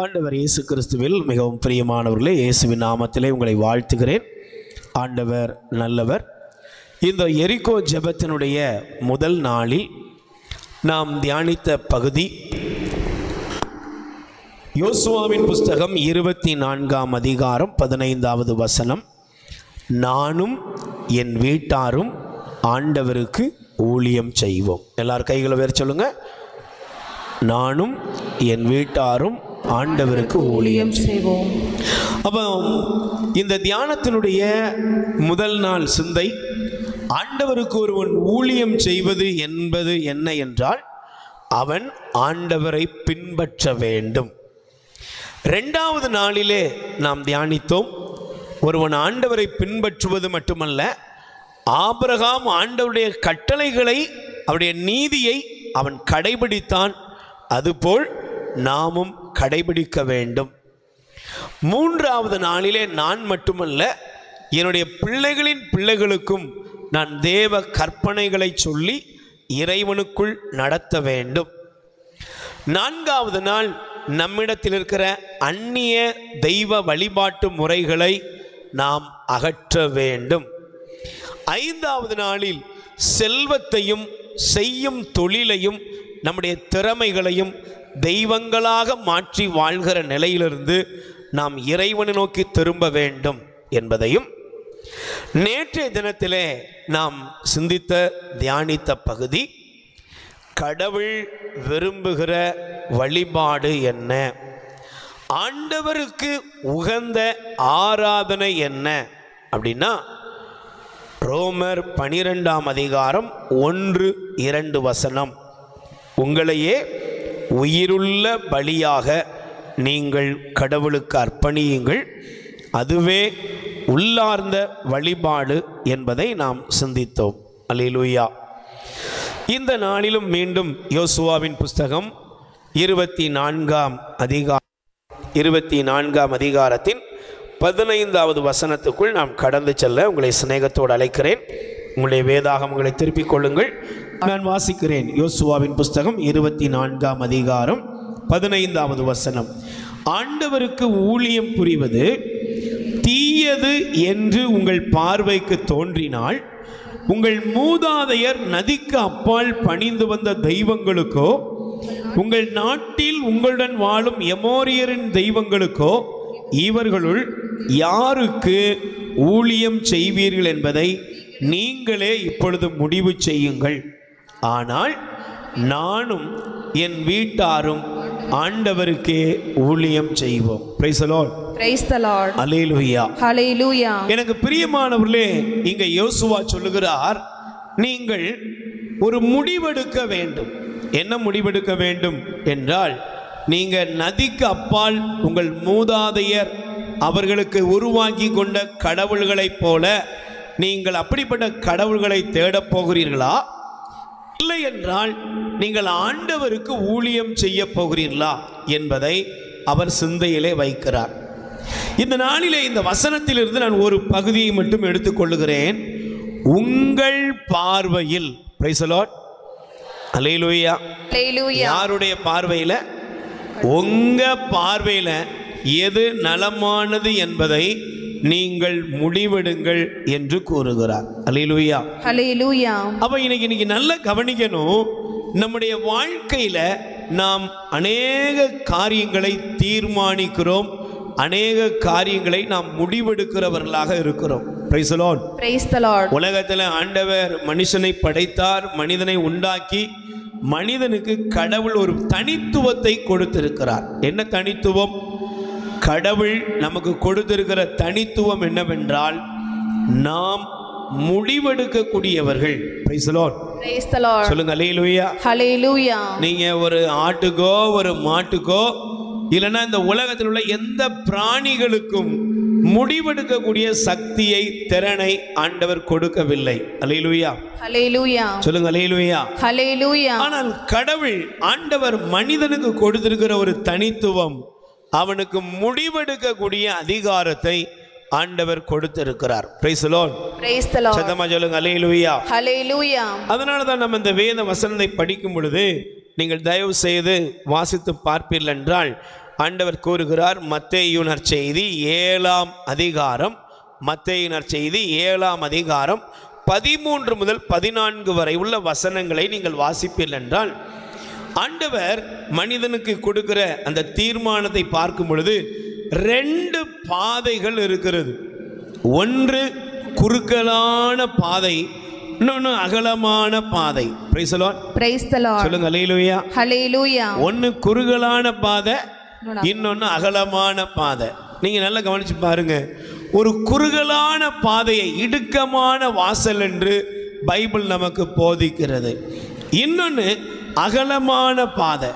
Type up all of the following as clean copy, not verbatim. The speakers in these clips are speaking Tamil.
ஆண்டவர் இயேசு கிறிஸ்துவில் மிகவும் பிரியமானவர்களே, இயேசுவின் நாமத்திலே உங்களை வாழ்த்துகிறேன். ஆண்டவர் நல்லவர். இந்த எரிகோ ஜெபத்தினுடைய முதல் நாளில் நாம் தியானித்த பகுதி யோசுவாவின் புஸ்தகம் 24ஆம் அதிகாரம் 15வது வசனம். நானும் என் வீட்டாரும் ஆண்டவருக்கு ஊழியம் செய்வோம். எல்லாரும் கைகளை வேறு சொல்லுங்க. நானும் என் வீட்டாரும் ஆண்டவருக்கு ஊழியம் செய்வோம். அப்போ இந்த தியானத்தினுடைய முதல் நாள் சிந்தை, ஆண்டவருக்கு ஒருவன் ஊழியம் செய்வது என்பது என்ன என்றால் அவன் ஆண்டவரை பின்பற்ற வேண்டும். 2வது நாளிலே நாம் தியானித்தோம், ஒருவன் ஆண்டவரை பின்பற்றுவது மட்டுமல்ல, ஆபிரகாம் ஆண்டவருடைய கட்டளைகளை, அவருடைய நீதியை அவன் கடைபிடித்தான், அதுபோல் நாமும் கடைபிடிக்க வேண்டும். 3வது நாளிலே நான் மட்டுமல்ல, என்னுடைய பிள்ளைகளின் பிள்ளைகளுக்கும் நான் தேவ கற்பனைகளை சொல்லி இறைவனுக்குள் நடத்த வேண்டும். 4வது நாள் நம்மிடத்தில் இருக்கிற அந்நிய தெய்வ வழிபாட்டு முறைகளை நாம் அகற்ற வேண்டும். 5வது நாளில் செல்வத்தையும் செய்யும் தொழிலையும் நம்முடைய திறமைகளையும் தெய்வங்களாக மாற்றி வாழ்கிற நிலையிலிருந்து நாம் இறைவனை நோக்கி திரும்ப வேண்டும் என்பதையும், நேற்றைய தினத்திலே நாம் சிந்தித்த தியானித்த பகுதி கடவுள் விரும்புகிற வழிபாடு என்ன, ஆண்டவருக்கு உகந்த ஆராதனை என்ன அப்படின்னா, ரோமர் 12ஆம் அதிகாரம் 1-2 வசனம். உங்களையே உயிருள்ள பலியாக நீங்கள் கடவுளுக்கு அர்ப்பணியுங்கள், அதுவே உள்ளார்ந்த வழிபாடு என்பதை நாம் சிந்தித்தோம். அல்லேலூயா. இந்த நாளிலும் மீண்டும் யோசுவாவின் புஸ்தகம் 24ஆம் அதிகாரத்தின் 15வது வசனத்துக்குள் நாம் கடந்து செல்ல உங்களை சிநேகத்தோடு அழைக்கிறேன். உங்களுடைய வேதாகமங்களை திருப்பிக் கொள்ளுங்கள். நான் வாசிக்கிறேன். யோசுவாவின் புஸ்தகம் 24ஆம் அதிகாரம் 15வது வசனம். ஆண்டவருக்கு ஊழியம் புரிவது தீயது என்று உங்கள் பார்வைக்கு தோன்றினால், உங்கள் மூதாதையர் நதிக்கு அப்பால் பணிந்து வந்த தெய்வங்களுக்கோ, உங்கள் நாட்டில் உங்களுடன் வாழும் எமோரியரின் தெய்வங்களுக்கோ, இவர்களுள் யாருக்கு ஊழியம் செய்வீர்கள் என்பதை நீங்களே இப்பொழுது முடிவு செய்யுங்கள். ஆனால் நானும் என் வீட்டாரும் ஆண்டவருக்கே ஊழியம் செய்வோம். Praise the Lord. Praise the Lord. அல்லேலூயா. ஹல்லேலூயா. எனக்கு பிரியமானவர்களே, இங்க யோசுவா சொல்லுகிறார், நீங்கள் ஒரு முடிவெடுக்க வேண்டும். என்ன முடிவெடுக்க வேண்டும் என்றால், நீங்க நதிக்கு அப்பால் உங்கள் மூதாதையர் அவர்களுக்கு உருவாக்கி கொண்ட கடவுள்களைப் போல நீங்கள் அப்படிப்பட்ட கடவுள்களை தேடப் போகிறீர்களா, இல்லை என்றால் நீங்கள் ஆண்டவருக்கு ஊழியம் செய்ய போகிறீர்களா என்பதை அவர் சிந்தையிலே வைக்கிறார். இந்த நாளிலே இந்த வசனத்திலிருந்து நான் ஒரு பகுதியை மட்டும் எடுத்துக்கொள்ளுகிறேன். உங்கள் பார்வையில், பிரைஸ் தி லார்ட், அல்லேலூயா. யாருடைய பார்வையில்? உங்க பார்வையில் எது நலமானது என்பதை நீங்கள் முடிவெடுங்கள் என்று கூறுகிறார். அல்லேலூயா. ஹல்லேலூயா. அப்ப இன்னைக்கு நல்ல கவனிக்கணும். நம்முடைய வாழ்க்கையில நாம் அநேக காரியங்களை தீர்மானிக்கிறோம், அநேக காரியங்களை நாம் முடிவெடுக்கிறவர்களாக இருக்கிறோம். Price the Lord. Praise the Lord. உலகத்தில் ஆண்டவர் மனுஷனை படைத்தார், மனிதனை உண்டாக்கி மனிதனுக்கு கடவுள் ஒரு தனித்துவத்தை கொடுத்திருக்கிறார். என்ன தனித்துவம்? கடவுள் நமக்கு கொடுத்திருக்கிற தனித்துவம் என்னவென்றால், நாம் முடிவெடுக்கக்கூடியவர்கள். Praise the Lord. Praise the Lord. சொல்லுங்க அல்லேலூயா. ஹல்லேலூயா. நீங்க ஒரு ஆட்டுக்கோ ஒரு மாட்டுக்கோ இல்லைன்னா இந்த உலகத்தில் உள்ள எந்த பிராணிகளுக்கும் முடிவெடுக்கக்கூடிய சக்தியை, திறனை ஆண்டவர் கொடுக்கவில்லை. அல்லேலூயா. ஹல்லேலூயா. சொல்லுங்க அல்லேலூயா. ஹல்லேலூயா. ஆனால் கடவுள் ஆண்டவர் மனிதனுக்கு கொடுத்திருக்கிற ஒரு தனித்துவம், அவனுக்கு முடிவெடுக்கக்கூடிய அதிகாரத்தை ஆண்டவர் கொடுத்திருக்கிறார். Price the Lord. Praise the Lord. சத்தமா சொல்லுங்க அல்லேலூயா. ஹல்லேலூயா. அதனால தான் நம்ம இந்த வேத வசனத்தை படிக்கும் பொழுது நீங்கள் தயவு செய்து வாசித்து பார்ப்பீர்கள் என்றால், ஆண்டவர் கூறுகிறார் மத்தேயு நற்செய்தி 7ஆம் அதிகாரம், மத்தேயு நற்செய்தி 7ஆம் அதிகாரம் 13 முதல் 14 வரை உள்ள வசனங்களை நீங்கள் வாசிப்பீர்கள் என்றால், ஆண்டவர் மனிதனுக்கு கொடுக்கிற அந்த தீர்மானத்தை பார்க்கும் பொழுது 2 பாதைகள் இருக்கிறது. ஒன்று குறுகலான பாதை, இன்னொன்று அகலமான பாதை. Price the Lord. Praise the Lord. சொல்லுங்க ஹல்லேலூயா. ஹல்லேலூயா. ஒன்று குறுகலான பாதை, இன்னொன்று அகலமான பாதை. நீங்க நல்லா கவனிச்சு பாருங்க. ஒரு குறுகலான பாதையை இடுக்கமான வாசல் என்று பைபிள் நமக்கு போதிக்கிறது. இன்னொன்று அகலமான பாதை.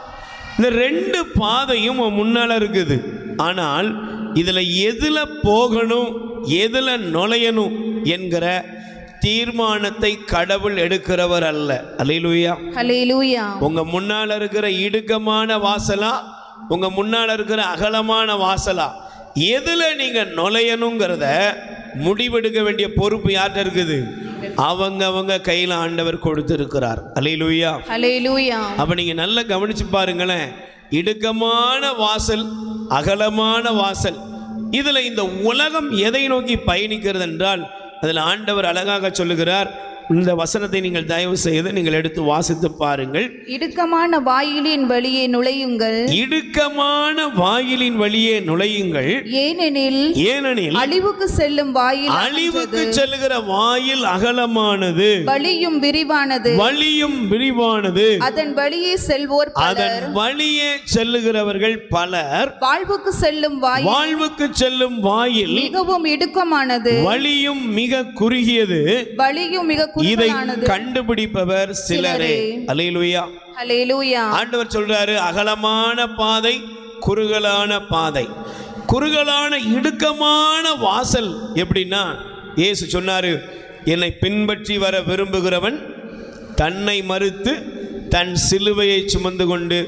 இந்த 2 பாதையும் முன்னால இருக்குது. ஆனால் இதில் எதில் போகணும், எதில் நுழையணும் என்கிற தீர்மானத்தை கடவுள் எடுக்கிறவர் அல்ல. அல்லேலூயா. ஹல்லேலூயா. உங்க முன்னால இருக்கிற இடுக்கமான வாசலா, உங்க முன்னால இருக்கிற அகலமான வாசலா, எதுல நீங்க நுழையணுங்கிறத முடிவெடுக்க வேண்டிய பொறுப்பு யார்கிட்ட இருக்குது? அவங்க கையில் ஆண்டவர் கொடுத்திருக்கிறார். அல்லேலூயா. ஹல்லேலூயா. அப்ப நீங்க நல்லா கவனிச்சு பாருங்களேன். இடுக்கமான வாசல், அகலமான வாசல், இதுல இந்த உலகம் எதை நோக்கி பயணிக்கிறது என்றால், அதில் ஆண்டவர் அழகாக சொல்லுகிறார். இந்த வசனத்தை நீங்கள் தயவு செய்து நீங்கள் எடுத்து வாசித்து பாருங்கள். இடுக்கமான வாயிலின் வழியே நுழையுங்கள், இடுக்கமான வாயிலின் வழியே நுழையுங்கள், ஏனெனில் அழிவுக்கு செல்லும் வாயில், அழிவுக்கு செல்லுகிற வாயில் அகலமானது, வழியும் விரிவானது, அதன் வழியே செல்வோர் பலர், அதன் வழியே செல்லுகிறவர்கள் பலர். வாழ்வுக்கு செல்லும் வாயில் மிகவும் இடுக்கமானது, வழியும் மிக குறுகியது, இதை கண்டுபிடிப்பவர் சிலரே. அல்லேலூயா. அல்லேலூயா. ஆண்டவர் சொல்றாரு, அகலமான பாதை, குறுகலான பாதை. குறுகலான இடுக்கமான வாசல் எப்படின்னா, இயேசு சொன்னாரு, என்னை பின்பற்றி வர விரும்புகிறவன் தன்னை மறுத்து தன் சிலுவையை சுமந்து கொண்டு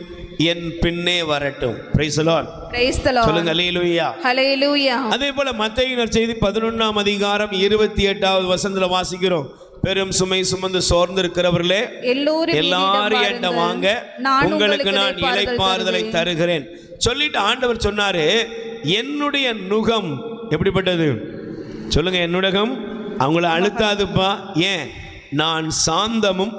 என் பின்னே வரட்டும். Price the Lord. Praise the Lord. சொல்லுங்க ஹல்லேலூயா. ஹல்லேலூயா. அதே போல மத்தேயு நற்செய்தி 11ஆம் அதிகாரம் 28வது வசனத்துல வாசிக்கிறோம். பெரும் சுமை சுமந்து சோர்ந்து இருக்கிறவர்களே எல்லாரும் என்கிட்ட வாங்க, உங்களுக்கு நான் இளைப்பாறுதலை தருகிறேன் சொல்லிட்டு ஆண்டவர் சொன்னாரு, என்னுடைய நுகம் எப்படிப்பட்டது? சொல்லுங்க, என்னுடைய அவங்கள அழுத்தாதுப்பா. ஏன்? நான் சாந்தமும்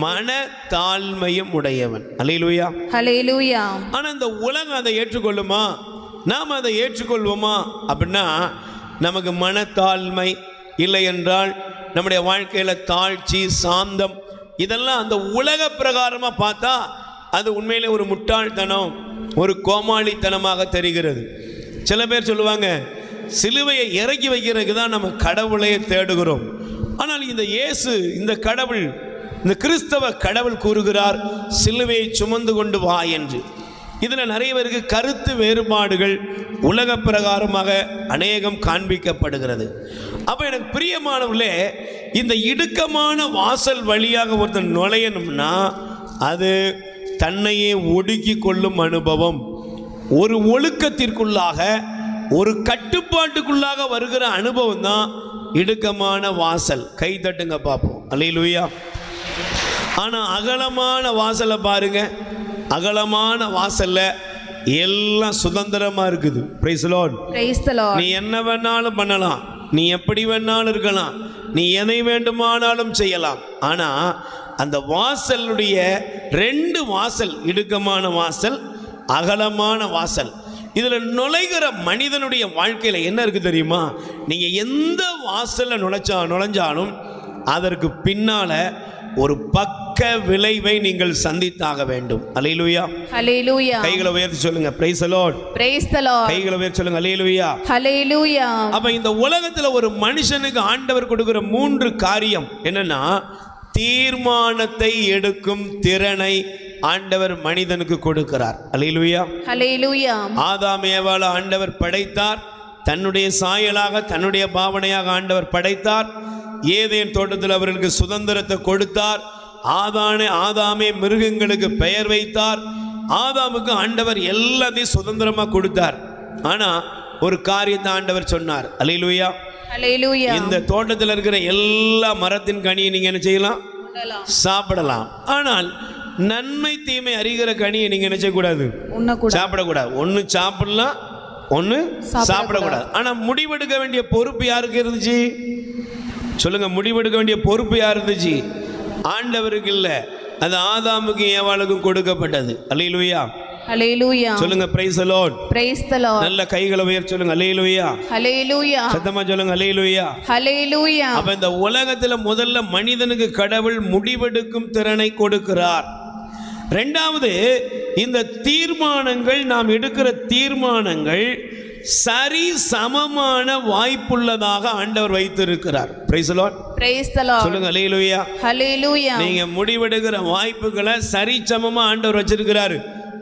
மன தாழ்மையும் உடையவன். அல்லேலூயா. ஹல்லேலூயா. ஆனா இந்த உலகம் அதை ஏற்றுக்கொள்ளுமா? நாம் அதை ஏற்றுக்கொள்வோமா? அப்படின்னா நமக்கு மனத்தாழ்மை இல்லை என்றால், நம்முடைய வாழ்க்கையில தாழ்ச்சி, சாந்தம், இதெல்லாம் அந்த உலக பிரகாரமா பார்த்தா அது உண்மையிலே ஒரு முட்டாள்தனம், ஒரு கோமாளித்தனமாக தெரிகிறது. சில பேர் சொல்லுவாங்க, சிலுவையை இறக்கி வைக்கிறதுக்கு தான் நம்ம கடவுளையே தேடுகிறோம். ஆனால் இந்த இயேசு, இந்த கடவுள், இந்த கிறிஸ்தவ கடவுள் கூறுகிறார், சிலுவையை சுமந்து கொண்டு வா என்று. இதில் நிறைய பேருக்கு கருத்து வேறுபாடுகள் உலக பிரகாரமாக அநேகம் காண்பிக்கப்படுகிறது. அப்போ எனக்கு பிரியமானவர்களே, இந்த இடுக்கமான வாசல் வழியாக ஒருத்தன் நுழையணும்னா அது தன்னையே ஒடுக்கி கொள்ளும் அனுபவம். ஒரு ஒழுக்கத்திற்குள்ளாக, ஒரு கட்டுப்பாட்டுக்குள்ளாக வருகிற அனுபவம் தான் இடுக்கமான வாசல். கை தட்டுங்க பார்ப்போம். அல்லேலூயா. ஆனால் அகலமான வாசலை பாருங்க. அகலமான வாசல்ல எல்லாம் சுதந்திரமா இருக்குது. Praise the Lord. Praise the Lord. நீ என்ன வேணாலும் பண்ணலாம், நீ எப்படி வேணாலும் இருக்கலாம், நீ எதை வேண்டுமானாலும் செய்யலாம். ஆனா அந்த வாசலுடைய 2 வாசல், இடுக்கமான வாசல், அகலமான வாசல், இதுல நுழைகிற மனிதனுடைய வாழ்க்கையில என்ன இருக்கு தெரியுமா? நீங்க எந்த வாசல்ல நுழைஞ்சாலும் அதற்கு பின்னால ஒரு பக்க விளைவை நீங்கள் சந்தித்தாக வேண்டும். அல்லேலூயா. அல்லேலூயா. கைகளை உயர்த்தி சொல்லுங்க, price the Lord. Praise the Lord. கைகளை உயர்த்தி சொல்லுங்க, அல்லேலூயா. அல்லேலூயா. அப்ப இந்த உலகத்துல ஒரு மனுஷனுக்கு ஆண்டவர் கொடுக்கிற 3 காரியம் என்னன்னா, தீர்மானத்தை எடுக்கும் திறனை ஆண்டவர் மனிதனுக்கு கொடுக்கிறார். அல்லேலூயா. அல்லேலூயா. ஆதாம் ஏவாளை ஆண்டவர் படைத்தார். தன்னுடைய சாயலாக, தன்னுடைய பாவனையாக ஆண்டவர் படைத்தார். ஏதேன் தோட்டத்தில் அவர்களுக்கு சுதந்திரத்தை கொடுத்தார். ஆதாமே மிருகங்களுக்கு பெயர் வைத்தார். ஆதாமுக்கு ஆண்டவர் எல்லாத்தையும் சுதந்திரமா கொடுத்தார். ஆனா ஒரு காரியத்தை ஆண்டவர் சொன்னார். அல்லேலூயா. அல்லேலூயா. இந்த தோட்டத்தில் இருக்கிற எல்லா மரத்தின் கனியை நீங்க என்ன செய்யலாம்? சாப்பிடலாம். ஆனால் நன்மை தீமை அறிகிற கனியை நீங்க நினைச்ச கூடாது, உண்ணக்கூடாது, சாப்பிடக்கூடாது. ஒன்று சாப்பிடலாம், ஒன்று சாப்பிடக்கூடாது. ஆனா முடிவெடுக்க வேண்டிய பொறுப்பு யாருக்கு இருந்துச்சு சொல்லுங்க? முடிவெடுக்க வேண்டிய பொறுப்பு யார் இருந்துச்சு? ஆண்டவருக்கு இல்லை, அது ஆதாமுக்கு ஏவாளுக்கும் கொடுக்கப்பட்டது. அல்லேலூயா, ஹல்லேலூயா. சொல்லுங்க price the Lord. Praise the Lord. நல்ல கைகளை உயர்த்தி சொல்லுங்க அல்லேலூயா. ஹல்லேலூயா. சத்தமா சொல்லுங்க அல்லேலூயா. ஹல்லேலூயா. அப்ப இந்த உலகத்துல முதல்ல மனிதனுக்கு கடவுள் முடிவெடுக்கும் திறனை கொடுக்கிறார். இரண்டாவது, இந்த தீர்மானங்கள், நாம் எடுக்கிற தீர்மானங்கள் சரி சமமான வாய்ப்புள்ளதாக ஆண்டவர் வைத்திருக்கிறார். Price the Lord. Praise the Lord. சொல்லுங்க அல்லேலூயா. ஹல்லேலூயா. நீங்க முடிவெடுக்கிற வாய்ப்புகளை சரி சமமா ஆண்டவர் வச்சிருக்கிறாரு.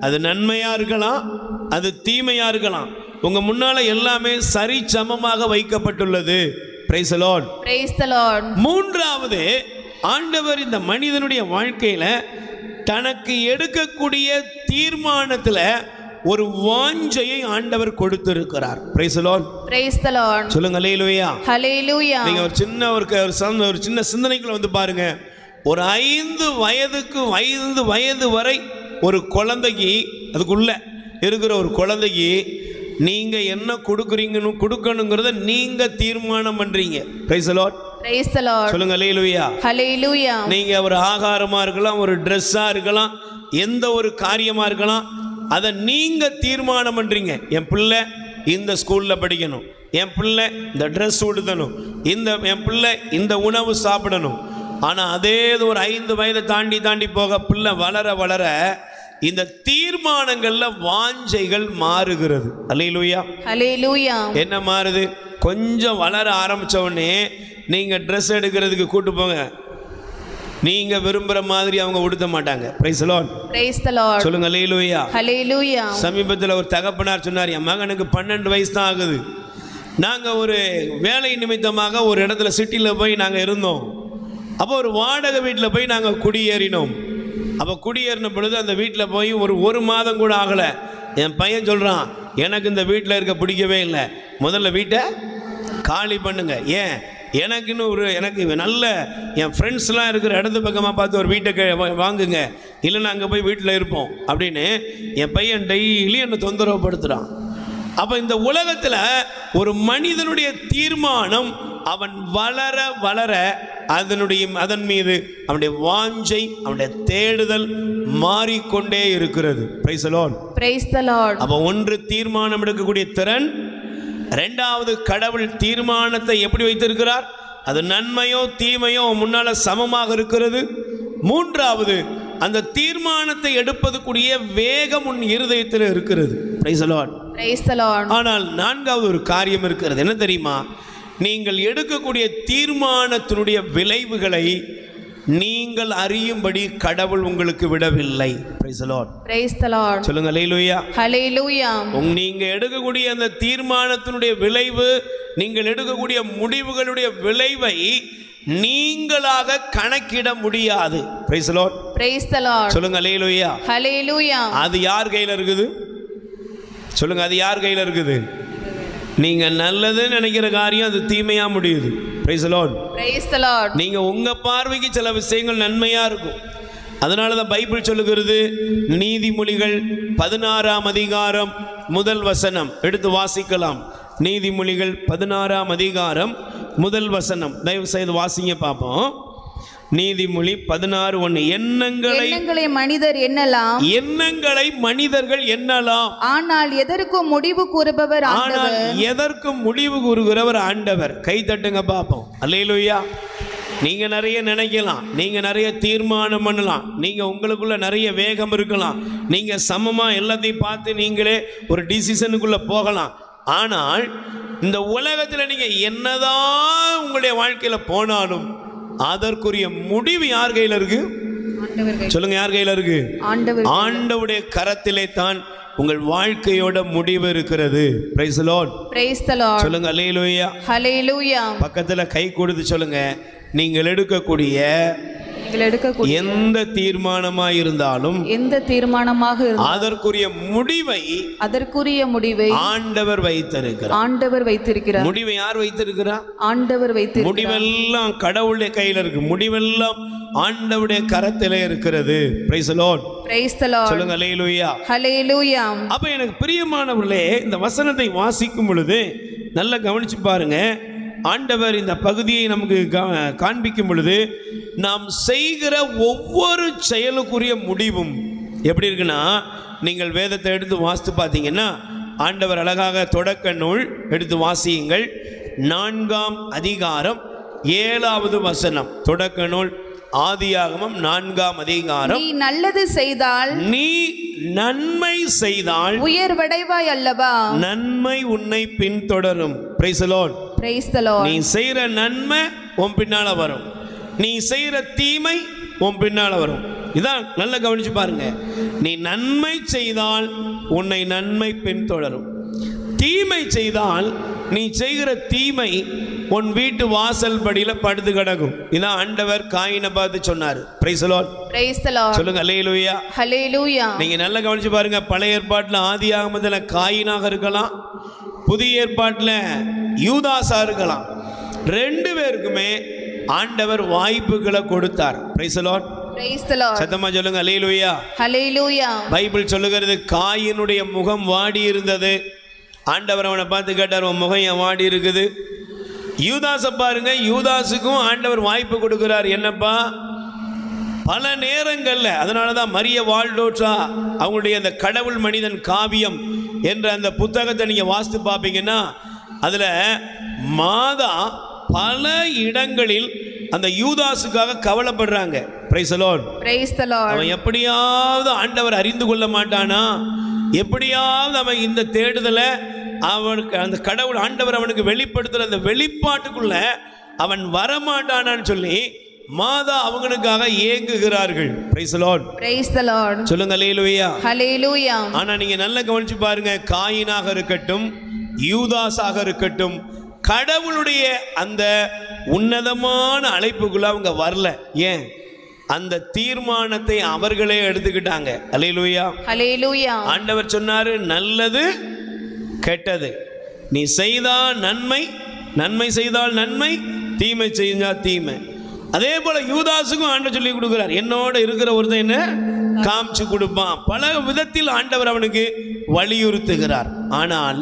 அது நன்மையா இருக்கலாம், அது தீமையா இருக்கலாம். உங்க முன்னால எல்லாமே சரி சமமாக வைக்கப்பட்டுள்ளது. Price the Lord. Praise the Lord. மூன்றாவது, ஆண்டவர் இந்த மனிதனுடைய வாழ்க்கையில தனக்கு எடுக்கக்கூடிய தீர்மானத்துல ஒரு வாஞ்சையை ஆண்டவர் கொடுத்திருக்கிறார். Price the Lord. Praise the Lord. சொல்லுங்க அல்லேலூயா. ஹல்லேலூயா. நீங்க ஒரு சின்ன சிந்தனைக்குள்ள வந்து பாருங்க. ஒரு 5 வயது வரை ஒரு குழந்தைக்கு, அதுக்குள்ள இருக்கிற ஒரு குழந்தைக்கு நீங்க என்ன கொடுக்கணுங்கிறத நீங்க தீர்மானம் பண்றீங்க. Price the Lord. Praise the Lord. சொல்லுங்க அல்லேலூயா. ஹல்லேலூயா. நீங்க ஒரு ஆகாரமா இருக்கலாம், ஒரு ட்ரெஸ்ஸா இருக்கலாம், எந்த ஒரு காரியமா இருக்கலாம், அதை நீங்க தீர்மானம் பண்றீங்க. என் பிள்ளை இந்த ஸ்கூல்ல படிக்கணும், என் பிள்ளை இந்த ட்ரெஸ் உடுத்தணும், என் பிள்ளை இந்த உணவு சாப்பிடணும். ஆனா அதே ஒரு 5 வயதை தாண்டி போக பிள்ளை வளர வளர இந்த தீர்மானங்கள்ல வாஞ்சைகள் மாறுகிறது. அல்லேலூயா. ஹல்லேலூயா. என்ன மாறுது? கொஞ்சம் வளர ஆரம்பிச்ச உடனே நீங்க ட்ரெஸ் எடுக்கிறதுக்கு கூட்டு போங்க, நீங்க விரும்புற மாதிரி அவங்க உடுத்த மாட்டாங்க. Price the Lord. Praise the Lord. சொல்லுங்க அல்லேலூயா. ஹல்லேலூயா. சமீபத்தில் ஒரு தகப்பனார் சொன்னார், என் மகனுக்கு 12 வயசு தான் ஆகுது. நாங்கள் ஒரு வேலை நிமித்தமாக ஒரு இடத்துல சிட்டியில் போய் நாங்கள் இருந்தோம். அப்போ ஒரு வாடகை வீட்டில் போய் நாங்கள் குடியேறினோம். அப்போ குடியேறின பொழுது அந்த வீட்டில் போய் ஒரு மாதம் கூட ஆகலை. என் பையன் சொல்கிறான், எனக்கு இந்த வீட்டில் இருக்க பிடிக்கவே இல்லை, முதல்ல வீட்டை காலி பண்ணுங்க. ஏன்? எனக்கு நல்ல என் ஃப்ரெண்ட்ஸ்லாம் இருக்கிற இடத்து பக்கமாக பார்த்து ஒரு வீட்டை வாங்குங்க, இல்லைன்னா அங்கே போய் வீட்டில் இருப்போம் அப்படின்னு என் பையன் டெய்லி என்னை தொந்தரவுப்படுத்துகிறான். அப்போ இந்த உலகத்தில் ஒரு மனிதனுடைய தீர்மானம் அவன் வளர வளர அதன் மீது அவனுடைய வாஞ்சை, அவனுடைய தேடுதல் மாறிக்கொண்டே இருக்கிறது. Price the Lord. Praise the Lord. அப்போ ஒன்று தீர்மானம் எடுக்கக்கூடிய திறன், இரண்டாவது கடவுள் தீர்மானத்தை எப்படி வைத்திருக்கிறார், அது நன்மையோ தீமையோ முன்னால சமமாக இருக்கிறது. மூன்றாவது, அந்த தீர்மானத்தை எடுப்பதுக்குரிய வேகம் உன் இருதயத்தில் இருக்கிறது. Price the Lord. Praise the Lord. ஆனால் நான்காவது ஒரு காரியம் இருக்கிறது. என்ன தெரியுமா? நீங்கள் எடுக்கக்கூடிய தீர்மானத்தினுடைய விளைவுகளை நீங்கள் அறியும்படி கடவுள் உங்களுக்கு விடவில்லை. Price the Lord. Praise the Lord. சொல்லுங்க அல்லேலூயா. ஹல்லேலூயா. நீங்க எடுக்கக்கூடிய அந்த தீர்மானத்தினுடைய விளைவு, நீங்கள் எடுக்கக்கூடிய முடிவுகளுடைய விளைவை நீங்களாக கணக்கிட முடியாது. Price the Lord. Praise the Lord. சொல்லுங்க அல்லேலூயா. ஹல்லேலூயா. அது யார் கையில் இருக்குது? சொல்லுங்க, அது யார் கையில் இருக்குது? நீங்க நல்லதுன்னு நினைக்கிற காரியம் அது தீமையா முடியுது. Price the Lord. Praise the Lord. நீங்க உங்க பார்வைக்கு சில விஷயங்கள் நன்மையா இருக்கும். அதனால தான் பைபிள் சொல்லுகிறது, நீதிமொழிகள் 16ஆம் அதிகாரம் 1 வசனம் எடுத்து வாசிக்கலாம். நீதிமொழிகள் 16ஆம் அதிகாரம் 1 வசனம் தயவு செய்து வாசிங்க பார்ப்போம். நீதிமொழி 16:1. எண்ணங்களை மனிதர் எண்ணலாம், எண்ணங்களை மனிதர்கள் எண்ணலாம், ஆனால் எதற்கும் முடிவு கூறுபவர் ஆண்டவர். எதற்கும் முடிவு கூறுகிறவர் ஆண்டவர். கை தட்டுங்க பார்ப்போம். அல்லேலூயா. நீங்க நிறைய நினைக்கலாம், நீங்க நிறைய தீர்மானம் பண்ணலாம், நீங்க உங்களுக்குள்ள நிறைய வேகம் இருக்கலாம், நீங்க சமமா எல்லாத்தையும் பார்த்து நீங்களே ஒரு டிசிஷனுக்குள்ள போகலாம். ஆனால் இந்த உலகத்தில் நீங்க என்னதான் உங்களுடைய வாழ்க்கையில போனாலும் அதற்குரிய முடிவு யார் கையில் இருக்கு? சொல்லுங்க, யார் கையில் இருக்கு? ஆண்டவருடைய கரத்திலே தான் உங்கள் வாழ்க்கையோட முடிவு இருக்கிறது. Price the Lord. Praise the Lord. சொல்லுங்க அல்லேலூயா. ஹல்லேலூயா. பக்கத்துல கை கொடுத்து சொல்லுங்க, நீங்கள் எடுக்கக்கூடிய நீங்கள் எடுக்கக்கூடிய எந்த தீர்மானமாய் இருந்தாலும் எந்த தீர்மானமாக இருந்தாலும் அதற்குரிய முடிவை ஆண்டவர் வைத்திருக்கிறார். முடிவை யார் வைத்திருக்கிறார்? ஆண்டவர் வைத்திருக்கிறார். முடிவெல்லாம் கடவுளுடைய கையில் இருக்கு. முடிவெல்லாம் ஆண்டவருடைய கரத்திலே இருக்கிறது. Price the Lord. Praise the Lord. சொல்லுங்க ஹல்லேலூயா. ஹல்லேலூயா. அப்ப எனக்கு பிரியமானவர்களே, இந்த வசனத்தை வாசிக்கும் பொழுது நல்லா கவனிச்சு பாருங்க. ஆண்டவர் இந்த பகுதியை நமக்கு காண்பிக்கும் பொழுது நாம் செய்கிற ஒவ்வொரு செயலுக்குரிய முடிவும் எப்படி இருக்குன்னா, நீங்கள் வேதத்தை எடுத்து வாசித்து பார்த்தீங்கன்னா ஆண்டவர் அழகாக தொடக்க நூல் எடுத்து வாசியுங்கள். 4ஆம் அதிகாரம் 7வது வசனம். தொடக்க நூல் ஆதியாகமம் 4ஆம் அதிகாரம். நீ நல்லது செய்தால், நீ நன்மை செய்தால் உயர்வடைவாய் அல்லவா? நன்மை உன்னை பின்தொடரும். Price the Lord. Praise the Lord. நீ செய்யற நன்மை உன் பின்னால வரும், நீ செய்யற தீமை உன் பின்னால வரும். இதான் நல்லா கவனிச்சு பாருங்க. நீ நன்மை செய்தால் உன்னை நன்மை பின்தொடரும். தீமை செய்தால் நீ செய்கிற தீமை உன் வீட்டு வாசல் படியில படுத்து கிடக்கும். இதான் ஆண்டவர் காயினை பார்த்து சொன்னார். Price the Lord. Praise the Lord. சொல்லுங்க ஹல்லேலூயா. ஹல்லேலூயா. நீங்க நல்லா கவனிச்சு பாருங்க. பழைய ஏற்பாட்டில் ஆதியாகமத்தில் காயினாக இருக்கலாம், புதிய ஏற்பாட்டில் யூதாஸா இருக்கலாம். 2 பேருக்குமே ஆண்டவர் வாய்ப்புகளை கொடுத்தார். Price the Lord. Praise the Lord. சத்தமா சொல்லுங்க ஹல்லேலூயா. ஹல்லேலூயா. பைபிள் சொல்லுகிறது காயினுடைய முகம் வாடி இருந்தது. ஆண்டவர் அவனை பார்த்து கேட்டார், உன் முகம் ஏன் வாடி இருக்குது? யூதாஸை பாருங்க, யூதாஸுக்கும் ஆண்டவர் வாய்ப்பு கொடுக்கிறார். என்னப்பா, பல நேரங்களில், அதனால தான் மரிய வால்டோட்ரா அவங்களுடைய அந்த கடவுள் மனிதன் காவியம் என்ற அந்த புத்தகத்தை நீங்கள் வாசித்து பார்ப்பீங்கன்னா அதில் மாதா பல இடங்களில் அந்த யூதாஸுக்காக கவலைப்படுறாங்க. Praise the Lord. Praise the Lord. அவன் எப்படியாவது ஆண்டவர் அறிந்து கொள்ள மாட்டானா, எப்படியாவது அவன் இந்த தேடுதலை அவனுக்கு அந்த கடவுள் ஆண்டவர் அவனுக்கு வெளிப்படுத்துகிற அந்த வெளிப்பாட்டுக்குள்ள அவன் வரமாட்டானான்னு சொல்லி மாதா அவங்களுக்காக ஏங்குகிறார்கள். Praise the Lord. Praise the Lord. சொல்லுங்க ஹல்லேலூயா. ஹல்லேலூயா. ஆனா நீங்க நல்லா கவனிச்சு பாருங்க, காயினாக இருக்கட்டும், யூதாஸாக இருக்கட்டும், கடவுளுடைய அந்த உன்னதமான அழைப்புக்குள்ள அவங்க வரல. ஏன்? அந்த தீர்மானத்தை அவர்களே எடுத்துக்கிட்டாங்க. ஹல்லேலூயா. ஹல்லேலூயா. ஆண்டவர் சொன்னாரு, நல்லது கெட்டது நீ செய்தால் நன்மை, நன்மை செய்தால் நன்மை, தீமை செய்தால் தீமை. அதே போல யூதாஸுக்கும் ஆண்டவர் சொல்லி கொடுக்கிறார், என்னோட இருக்கிற ஒருத்தன் என்ன காமிச்சு கொடுப்பான். பல விதத்தில் ஆண்டவர் அவனுக்கு வலியுறுத்துகிறார். ஆனால்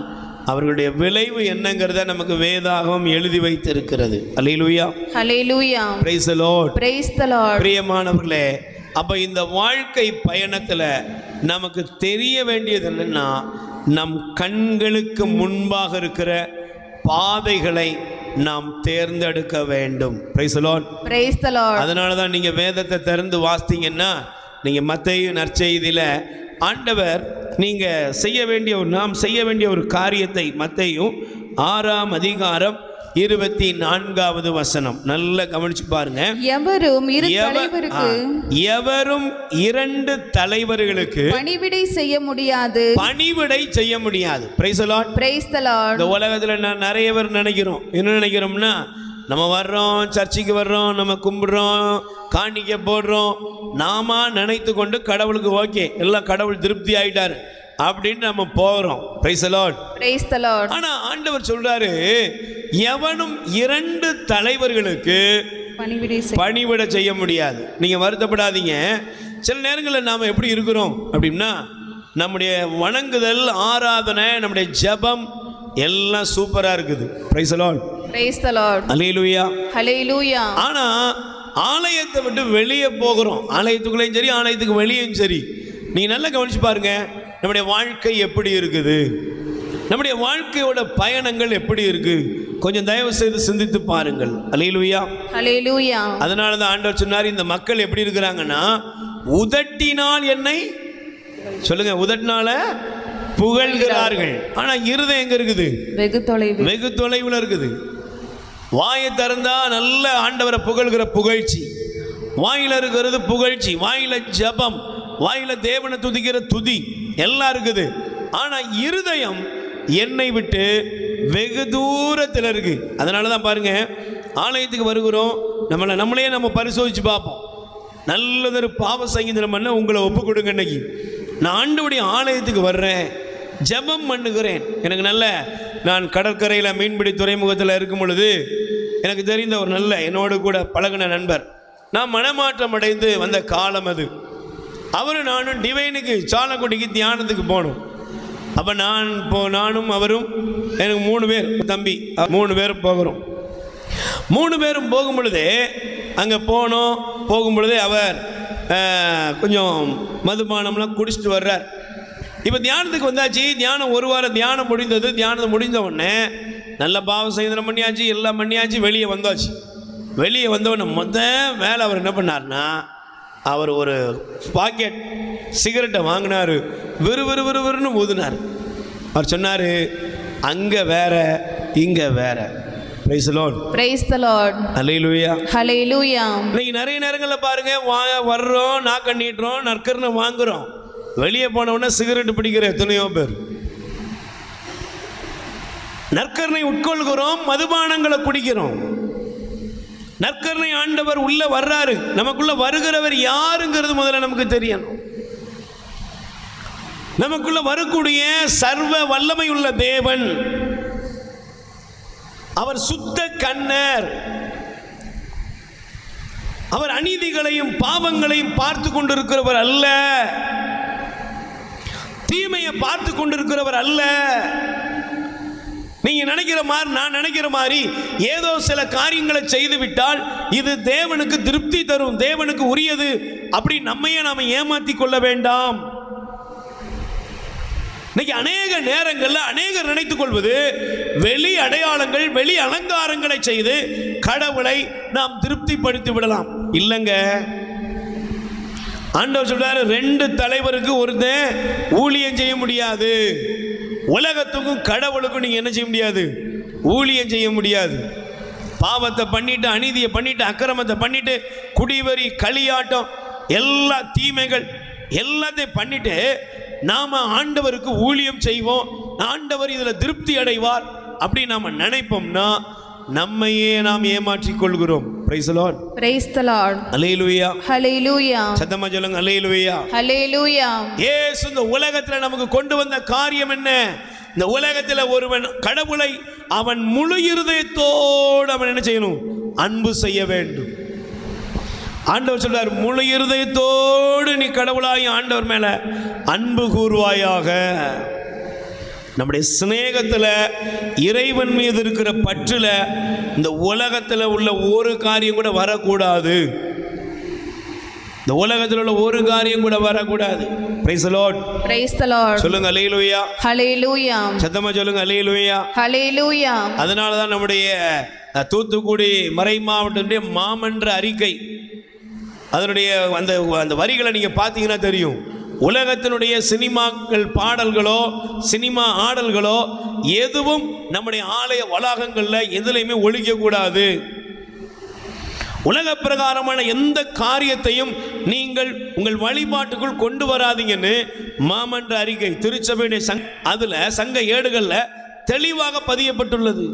அவர்களுடைய விளைவு என்னங்கிறத நமக்கு வேதாகம் எழுதி வைத்திருக்கிறது. ஹல்லேலூயா. ஹல்லேலூயா. Praise the Lord. Praise the Lord. பிரியமானவர்களே, அப்ப இந்த வாழ்க்கை பயணத்துல நமக்கு தெரிய வேண்டியது என்னன்னா, நம் கண்களுக்கு முன்பாக இருக்கிற பாதைகளை நாம் தேர்ந்தெடுக்க வேண்டும். Praise the Lord. Praise the Lord. அதனால தான் நீங்க வேதத்தை திறந்து வாசித்தீங்கன்னா நீங்க மத்தேயு நற்செய்தியில ஆண்டவர் நீங்க நாம் செய்ய வேண்டிய ஒரு காரியத்தை மத்தேயு 6ஆம் அதிகாரம் 24வது வசனம் நல்லா கவனிச்சு பாருங்க. எவரும் 2 தலைவர்களுக்கு பணிவிடை செய்ய முடியாது. Price the Lord. Praise the Lord. இந்த உலகத்துல நிறைய பேர் நினைக்கிறோம், என்ன நினைக்கிறோம்னா, நம்ம வர்றோம், சர்ச்சுக்கு வர்றோம், நம்ம கும்பிடுறோம், காணிக்க போடுறோம், நாம நினைத்து கொண்டு கடவுளுக்கு ஓகே எல்லாம் கடவுள் திருப்தி ஆயிட்டாரு அப்படின்னு நம்ம போகிறோம். Price the Lord. Praise the Lord. ஆனா ஆண்டவர் சொல்றாரு, எவனும் 2 தலைவர்களுக்கு பணிவிடை செய்ய முடியாது. நீங்க வருத்தப்படாதீங்க. சில நேரங்களில் நாம எப்படி இருக்கிறோம் அப்படின்னா, நம்முடைய வணங்குதல், ஆராதனை, நம்முடைய ஜெபம் எல்லாம் சூப்பரா இருக்குது. Praise the Lord. Praise the Lord. ஹல்லேலூயா. ஹல்லேலூயா. ஆனா ஆலயத்தை விட்டு வெளியே போகிறோம், ஆலயத்துக்குள்ளேயும் சரி ஆலயத்துக்கு வெளியும் சரி, நீங்க நல்லா கவனிச்சு பாருங்க, நம்முடைய வாழ்க்கை எப்படி இருக்குது, நம்முடைய வாழ்க்கையோட பயணங்கள் எப்படி இருக்கு, கொஞ்சம் தயவு செய்து சிந்தித்து பாருங்கள். ஹல்லேலூயா. ஹல்லேலூயா. அதனால தான் ஆண்டவர் சொன்னார், இந்த மக்கள் எப்படி இருக்கிறாங்கன்னா, உதட்டினால் என்னை சொல்லுங்க, உதட்டினால புகழ்கிறார்கள், ஆனா இருதயம் எங்க இருக்குது? வெகு தொலைவில் இருக்குது. வாயை திறந்தா நல்ல ஆண்டவரை புகழ்கிற புகழ்ச்சி, வாயில இருக்கிறது புகழ்ச்சி, வாயில ஜெபம், வாயில தேவனை துதிக்கிற துதி எல்லாம் இருக்குது. ஆனா இருதயம் என்னை விட்டு வெகு தூரத்தில் இருக்கு. அதனால தான் பாருங்க, ஆலயத்துக்கு வருகிறோம், நம்மளே நம்ம பரிசோதிச்சு பார்ப்போம். நல்லதொரு பாவ சங்கீதம் பண்ண உங்களை ஒப்பு கொடுங்க. இன்னைக்கு நான் ஆண்டவருடைய ஆலயத்துக்கு வர்றேன், ஜெபம் பண்ணுகிறேன். எனக்கு நான் கடற்கரையில் மீன்பிடி துறைமுகத்தில் இருக்கும் பொழுது எனக்கு தெரிந்த ஒரு நல்ல என்னோடு கூட பழகின நண்பர், நான் மனமாற்றம் அடைந்து வந்த காலம் அது. அவரும் நானும் டிவைனுக்கு சாலக்குடிக்கு தியானத்துக்கு போனோம். அப்போ நானும் அவரும் எனக்கு 3 பேர் தம்பி 3 பேரும் போகிறோம். 3 பேரும் போகும் பொழுதே அங்கே போகும் பொழுதே அவர் கொஞ்சம் மதுபானம்லாம் குடிச்சிட்டு வர்றார். இப்போ தியானத்துக்கு வந்தாச்சு. தியானம் 1 வாரம் தியானம் முடிந்தது. தியானத்தை முடிந்த உடனே நல்ல பாவ சங்கீதம் பண்ணியாச்சு, எல்லாம் பண்ணியாச்சு, வெளியே வந்தாச்சு. வெளியே வந்தவுடனே வேலை அவர் என்ன பண்ணார்னா, அவர் ஒரு பாக்கெட் சிகரெட்டை வாங்கினார், விறுவிறுன்னு ஊதினார். அவர் சொன்னார், அங்கே வேற இங்கே வேற. Praise the Lord. Praise the Lord. ஹல்லேலூயா. ஹல்லேலூயா. இன்னைக்கு நிறைய நேரங்களில் பாருங்க, வர்றோம், நாக்க நீட்டுறோம், நற்கர்னு வாங்குறோம், வெளியே போனவுடனே சிகரெட் பிடிக்கிற எத்தனையோ பேர். நற்கர்னை உட்கொள்கிறோம், மதுபானங்களை குடிக்கிறோம். நற்கர்னை ஆண்டவர் உள்ள வர்றாரு, நமக்குள்ள வருகிறவர் யாருங்கிறது முதல்ல நமக்கு தெரியணும். நமக்குள்ள வரக்கூடிய சர்வ வல்லமை உள்ள தேவன், அவர் சுத்த கண்ணர். அவர் அநீதிகளையும் பாவங்களையும் பார்த்து கொண்டிருக்கிறவர் அல்ல, தீமையை பார்த்து கொண்டிருக்கிறவர் அல்ல. நீங்க நினைக்கிற மாதிரி, நான் நினைக்கிற மாதிரி ஏதோ சில காரியங்களை செய்து விட்டால் இது தேவனுக்கு திருப்தி தரும், தேவனுக்கு உரியது, அப்படி நம்மையே நாம ஏமாத்தி கொள்ள வேண்டாம். இன்னைக்கு அநேக நேரங்களில் அநேகர் நினைத்துக் கொள்வது, வெளி அடையாளங்கள், வெளி அலங்காரங்களை செய்து கடவுளை நாம் திருப்திப்படுத்தி விடலாம். இல்லைங்க, ஆண்டவர் சொல்றாரு, 2 தலைவருக்கு ஒருத்தன் ஊழியம் செய்ய முடியாது. உலகத்துக்கும் கடவுளுக்கும் நீங்க என்ன செய்ய முடியாது? ஊழியம் செய்ய முடியாது. பாவத்தை பண்ணிட்டு, அநீதியை பண்ணிட்டு, அக்கிரமத்தை பண்ணிட்டு, குடிவெறி, களியாட்டம், எல்லா தீமைகள் எல்லாத்தையும் பண்ணிட்டு நாம ஆண்டவருக்கு ஊழியம் செய்வோம், ஆண்டவர் இதுல திருப்தி அடைவார் அப்படி நாம நினைப்போம்னா நம்மையே நாம் ஏமாற்றிக் கொள்கிறோம். Praise the Lord. Praise the Lord. ஹல்லேலூயா. ஹல்லேலூயா. சத்தமா சொல்லுங்க, ஹல்லேலூயா. ஹல்லேலூயா. இயேசு இந்த உலகத்துல நமக்கு கொண்டு வந்த காரியம் என்ன? இந்த உலகத்துல ஒருவன் கடவுளை அவன் முழு இருதயத்தோடு அவன் என்ன செய்யணும்? அன்பு செய்ய வேண்டும். ஆண்டவர் சொல்றார், முழு இருதயத்தோடு நீ கடவுளாய் ஆண்டவர் மேல அன்பு கூறுவாயாக. நம்முடைய சிநேகத்தில், இறைவன் மீது இருக்கிற பற்றுல இந்த உலகத்தில் உள்ள ஒரு காரியம் கூட வரக்கூடாது. இந்த உலகத்தில் உள்ள ஒரு காரியம் கூட வரக்கூடாது. Price the Lord. Praise the Lord. சொல்லுங்க ஹல்லேலூயா. ஹல்லேலூயா. சத்தமா சொல்லுங்க ஹல்லேலூயா. ஹல்லேலூயா. அதனால தான் நம்முடைய தூத்துக்குடி மறை மாவட்டத்துடைய மாமன்ற அறிக்கை, அதனுடைய அந்த வரிகளை நீங்க பார்த்தீங்கன்னா தெரியும். உலகத்தினுடைய சினிமாக்கள், பாடல்களோ சினிமா ஆடல்களோ எதுவும் நம்முடைய ஆலய வளாகங்களில் எதுலையுமே ஒழிக்கக்கூடாது. உலக பிரகாரமான எந்த காரியத்தையும் நீங்கள் உங்கள் வழிபாட்டுக்குள் கொண்டு வராதீங்கன்னு மாமன்ற அறிக்கை, திருச்சபையுடைய அதுல சங்க ஏடுகளில் தெளிவாக பதியப்பட்டுள்ளது.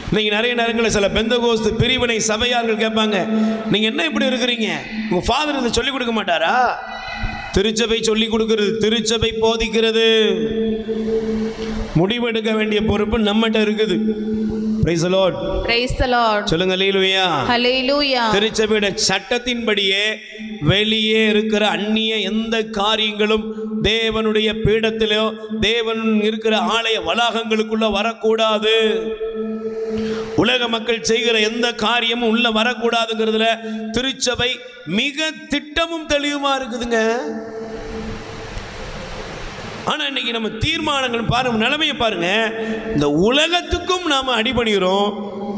இன்னைக்கு நிறைய நேரங்களில் சில பெந்தகோஸ்து பிரிவினை சபையார்கள் கேட்பாங்க, நீங்க என்ன இப்படி இருக்கிறீங்க, உங்க ஃபாதர் இதை சொல்லிக் கொடுக்க மாட்டாரா? திருச்சபை சொல்லிக் கொடுக்கிறது, திருச்சபை போதிக்கிறது, முடிவெடுக்க வேண்டிய பொறுப்பு நம்மகிட்ட இருக்குது. Praise the Lord. Praise the Lord. சொல்லுங்க ஹல்லேலூயா. ஹல்லேலூயா. திருச்சபையுடைய சட்டத்தின்படியே வெளியே இருக்கிற அந்நிய எந்த காரியங்களும் தேவனுடைய பீடத்திலோ தேவன் இருக்கிற ஆலய வளாகங்களுக்குள்ள வரக்கூடாது. உலக மக்கள் செய்கிற எந்த காரியமும் உள்ள வரக்கூடாதுங்கிறதுல திருச்சபை மிக திட்டமும் தெளிவுமா இருக்குதுங்க. ஆனா இன்னைக்கு நம்ம தீர்மானங்கள் பாருங்க, நிலைமையை பாருங்க. இந்த உலகத்துக்கும் நாம அடிபணிகிறோம்,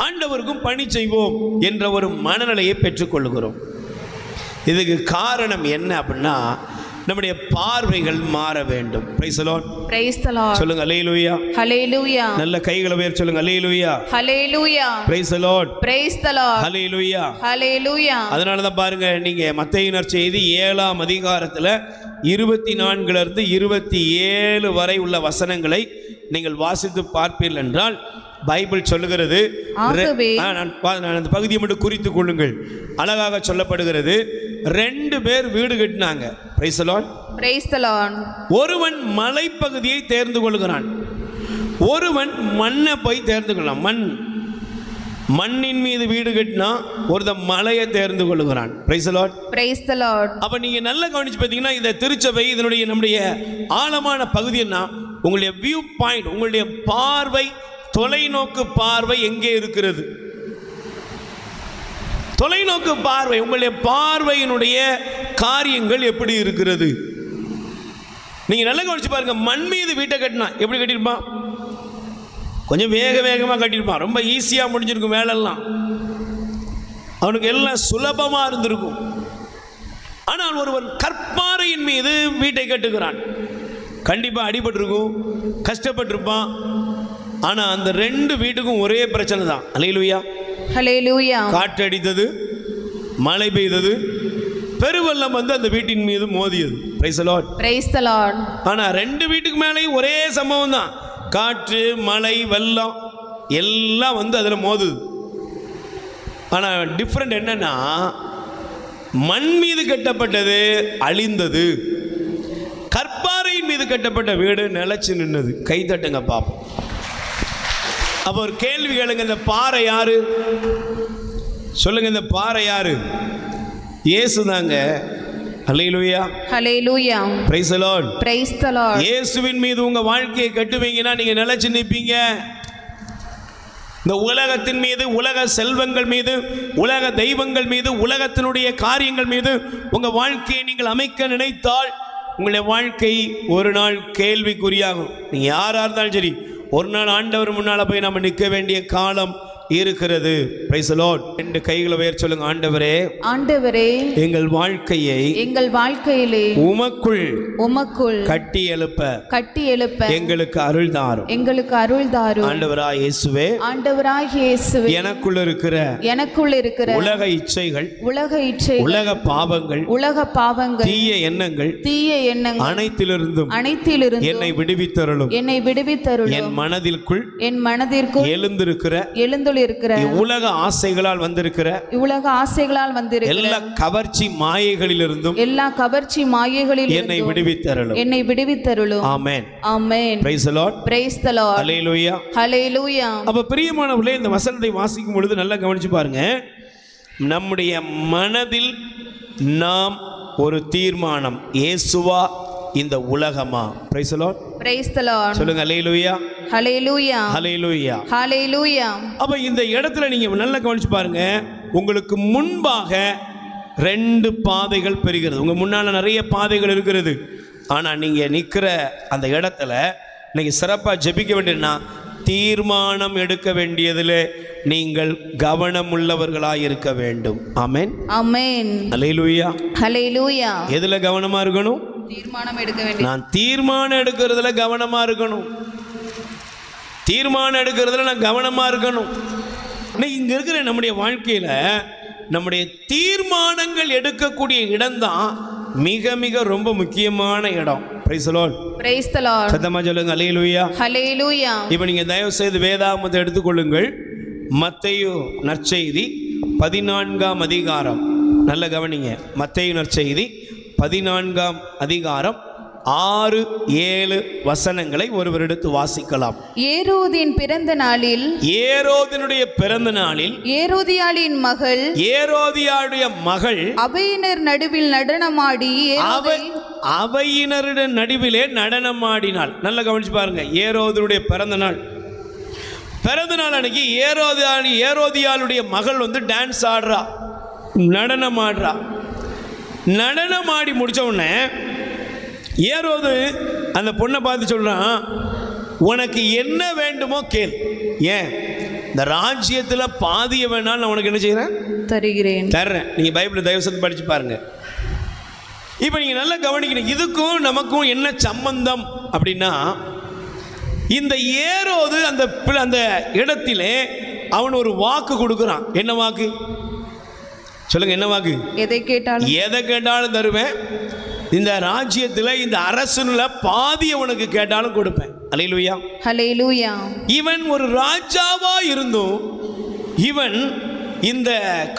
ஆண்டவருக்கும் பணி செய்வோம் என்ற ஒரு மனநிலையை பெற்றுக்கொள்கிறோம். இதுக்கு காரணம் என்ன அப்படின்னா, நம்முடைய பார்வைகள் மாற வேண்டும். Praise the Lord. Praise the Lord. சொல்லுங்க ஹல்லேலூயா. ஹல்லேலூயா. நல்ல கைகளை உயர்த்தி சொல்லுங்க ஹல்லேலூயா. ஹல்லேலூயா. Praise the Lord. Praise the Lord. ஹல்லேலூயா. ஹல்லேலூயா. அதனால தான் பாருங்க, நீங்க மத்தேயு நற்செய்தி 7ஆம் அதிகாரத்துல 24 இருந்து 27 வரை உள்ள வசனங்களை நீங்கள் வாசித்து பார்ப்பீர்கள் என்றால், பைபிள் சொல்லுகிறது. நான் அந்த பகுதியை மட்டும் குறித்து கொள்ளுங்கள். அழகாக சொல்லப்படுகிறது. 2 பேர் வீடு கட்டினாங்க. Price the Lord. Praise the Lord. ஒருவன் மலைப்பகுதியை தேர்ந்து கொள்கிறான், ஒருவன் மண்ணை போய் தேர்ந்து கொள்ளலாம். மண்ணின் மீது வீடு கட்டினா ஒருத்தன் மலையை தேர்ந்து கொள்கிறான். Price the Lord. Praise the Lord. அப்ப நீங்க நல்லா கவனிச்சு பார்த்தீங்கன்னா இந்த திருச்சபை இதனுடைய நம்முடைய ஆழமான பகுதி என்ன, உங்களுடைய வியூ பாயிண்ட், உங்களுடைய பார்வை, தொலைநோக்கு பார்வை எங்கே இருக்கிறது? தொலைநோக்கு பார்வை, உங்களுடைய பார்வையினுடைய காரியங்கள் எப்படி இருக்கிறது? நீங்க நல்லா கவனிச்சு பாருங்க. மண் மீது வீட்டை கட்டினா எப்படி கட்டியிருப்பான்? கொஞ்சம் வேகமாக கட்டியிருப்பான். ரொம்ப ஈஸியாக முடிஞ்சிருக்கும் வேலையெல்லாம், அவனுக்கு எல்லாம் சுலபமாக இருந்திருக்கும். ஆனால் ஒருவன் கற்பாறையின் மீது வீட்டை கட்டுகிறான், கண்டிப்பாக அடிபட்டிருக்கும், கஷ்டப்பட்டிருப்பான். ஆனால் அந்த 2 வீட்டுக்கும் ஒரே பிரச்சனை தான். அல்லேலூயா, ஹல்லேலூயா. காற்று அடித்தது, மழை பெய்தது, பெருவெள்ளம் வந்து அந்த வீட்டின் மீது மோதியது. Price the Lord. Praise the Lord. ஆனால் 2 வீட்டுக்கு மேலேயும் ஒரே சம்பவம் தான். காற்று, மழை, வெள்ளம் எல்லாம் வந்து அதில் மோதுது. ஆனால் டிஃப்ரெண்ட் என்னன்னா, மண் மீது கட்டப்பட்டது அழிந்தது, கற்பாறையின் மீது கட்டப்பட்ட வீடு நிலைச்சு நின்னது. கை தட்டுங்க பாப்போம். அப்போ ஒரு கேள்வி கேளுங்க, இந்த பாறை யாரு? சொல்லுங்க, இந்த பாறை யாரு? இயேசுதாங்க. அல்லேலூயா, ஹல்லேலூயா. Praise the Lord. Praise the Lord. இயேசுவின் மீது உங்க வாழ்க்கையை கட்டுவீங்கன்னா நீங்க நிலைச்சு நிற்பீங்க. இந்த உலகத்தின் மீது, உலக செல்வங்கள் மீது, உலக தெய்வங்கள் மீது, உலகத்தினுடைய காரியங்கள் மீது உங்க வாழ்க்கையை நீங்கள் அமைக்க நினைத்தால் உங்களுடைய வாழ்க்கை ஒரு நாள் கேள்விக்குறியாகும். நீங்க யாரா இருந்தாலும் சரி, ஒரு நாள் ஆண்டவர் முன்னால போய் நம்ம நிற்க வேண்டிய காலம் இருக்கிறது. Price the Lord. 2 கைகளை உயர்த்தி சொல்லுங்க. ஆண்டவரே, ஆண்டவரே, எங்கள் வாழ்க்கையிலே உமக்குள் கட்டி எழுப்ப எங்களுக்கு அருள் தாரும். ஆண்டவராய் இயேசுவே, எனக்குள்ள இருக்கிற உலக இச்சைகள், உலக பாவங்கள், தீய எண்ணங்கள் அனைத்திலிருந்தும் என்னை விடுவித்தருளும். என் மனதிற்குள் எழுந்திருக்கிற உலக ஆசைகளால் வந்திருக்கிற எல்லா கவர்ச்சி மாயைகளிலிருந்தும் என்னை விடுவித்தருளும். ஆமென், ஆமென். Praise the Lord. Praise the Lord. ஹல்லேலூயா, ஹல்லேலூயா. அப்ப பிரியமானவர்களே, இந்த வசனத்தை வாசிக்கும் பொழுது நல்லா கவனிச்சு பாருங்க. நம்முடைய மனதில் நாம் ஒரு தீர்மானம், இயேசுவா இந்த உலகமா? Price the Lord. Praise the Lord. சொல்லுங்க. ஹல்லேலூயா, ஹல்லேலூயா, ஹல்லேலூயா, ஹல்லேலூயா. அப்ப இந்த இடத்துல நீங்க நல்லா கவனிச்சு பாருங்க. உங்களுக்கு முன்பாக 2 பாதைகள் பெறுகிறது. உங்க முன்னால நிறைய பாதைகள் இருக்கிறது. ஆனா நீங்க நிக்கிற அந்த இடத்துல நீங்க சிறப்பா ஜெபிக்க வேண்டியதுன்னா, தீர்மானம் எடுக்க வேண்டியதில் நீங்கள் கவனம் உள்ளவர்களாய் இருக்க வேண்டும். ஆமென், ஆமென். ஹல்லேலூயா, ஹல்லேலூயா. எதுல கவனமா இருக்கணும்? தீர்மானம் எடுக்க வேண்டும். நான் தீர்மானம் எடுக்கிறதுல கவனமா இருக்கணும். தீர்மானம் எடுக்கிறதுல நான் கவனமா இருக்கணும். இங்க இருக்கிற நம்முடைய வாழ்க்கையில நம்முடைய தீர்மானங்கள் எடுக்கக்கூடிய இடம்தான் மிக மிக ரொம்ப முக்கியமான இடம். Price the Lord. Praise the Lord. சத்தமா சொல்லுங்க. ஹல்லேலூயா, ஹல்லேலூயா. இப்போ நீங்க தயவு செய்து வேதாகமத்தை எடுத்துக்கொள்ளுங்கள். மத்தேயு நற்செய்தி 14ஆம் அதிகாரம். நல்ல கவனிங்க. மத்தேயு நற்செய்தி 14ஆம் அதிகாரம் 6-7 வசனங்களை ஒருவர் எடுத்து வாசிக்கலாம். ஏரோதினுடைய பிறந்த நாளில் ஏரோதியாளின் மகள் அவையினர் நடுவில் நடனமாடி அவையினருடைய நடுவிலே நடனமாடினாள். நல்லா கவனிச்சு பாருங்க. ஏரோதினுடைய பிறந்த நாள் அன்னைக்கு ஏரோதியாளுடைய மகள் வந்து டான்ஸ் ஆடுறா, நடனம் ஆடுறா. நடனமாடி முடிச்ச உடனே ஏரோது அந்த பொண்ணை பார்த்து சொல்றான், உனக்கு என்ன வேண்டுமோ கேள். ஏன்? இந்த ராஜ்யத்தில் பாதிய வேணாலும் நான் உனக்கு என்ன செய்கிறேன்? தர்றேன். நீங்கள் பைபிள் தயவு செய்து படித்து பாருங்க. இப்போ நீங்கள் நல்லா கவனிக்கணும். இதுக்கும் நமக்கும் என்ன சம்பந்தம் அப்படின்னா, இந்த ஏரோது அந்த இடத்திலே அவன் ஒரு வாக்கு கொடுக்குறான். என்ன வாக்கு? சொல்லுங்க, என்ன வாக்கு? எதை கேட்டாலும் தருவேன், இந்த ராஜ்யத்தில் இந்த அரசனுல பாதி உனக்கு கேட்டாலும் கொடுப்பேன். அல்லேலூயா. ஹல்லேலூயா. இவன் ஒரு ராஜாவா இருந்தும் இவன் இந்த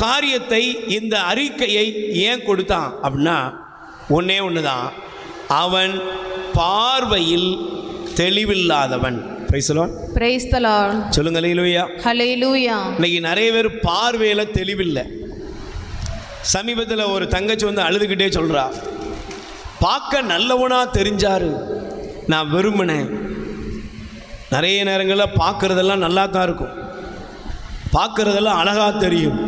காரியத்தை, இந்த அறிக்கையை ஏன் கொடுத்தான் அப்படின்னா ஒன்னே ஒண்ணுதான், அவன் பார்வையில் தெளிவில்லாதவன். Praise the Lord. Praise the Lord. சொல்லுங்க அல்லேலூயா. ஹல்லேலூயா. இன்னைக்கு நிறைய பேர் பார்வையில தெளிவில்லை. சமீபத்தில் ஒரு தங்கச்சி வந்து அழுதுகிட்டே சொல்றா, பார்க்க நல்லவனா தெரிஞ்சாரு, நான் விரும்பினேன். நிறைய நேரங்களில் பார்க்கறதெல்லாம் நல்லா தான் இருக்கும், பார்க்கறதெல்லாம் அழகா தெரியும்,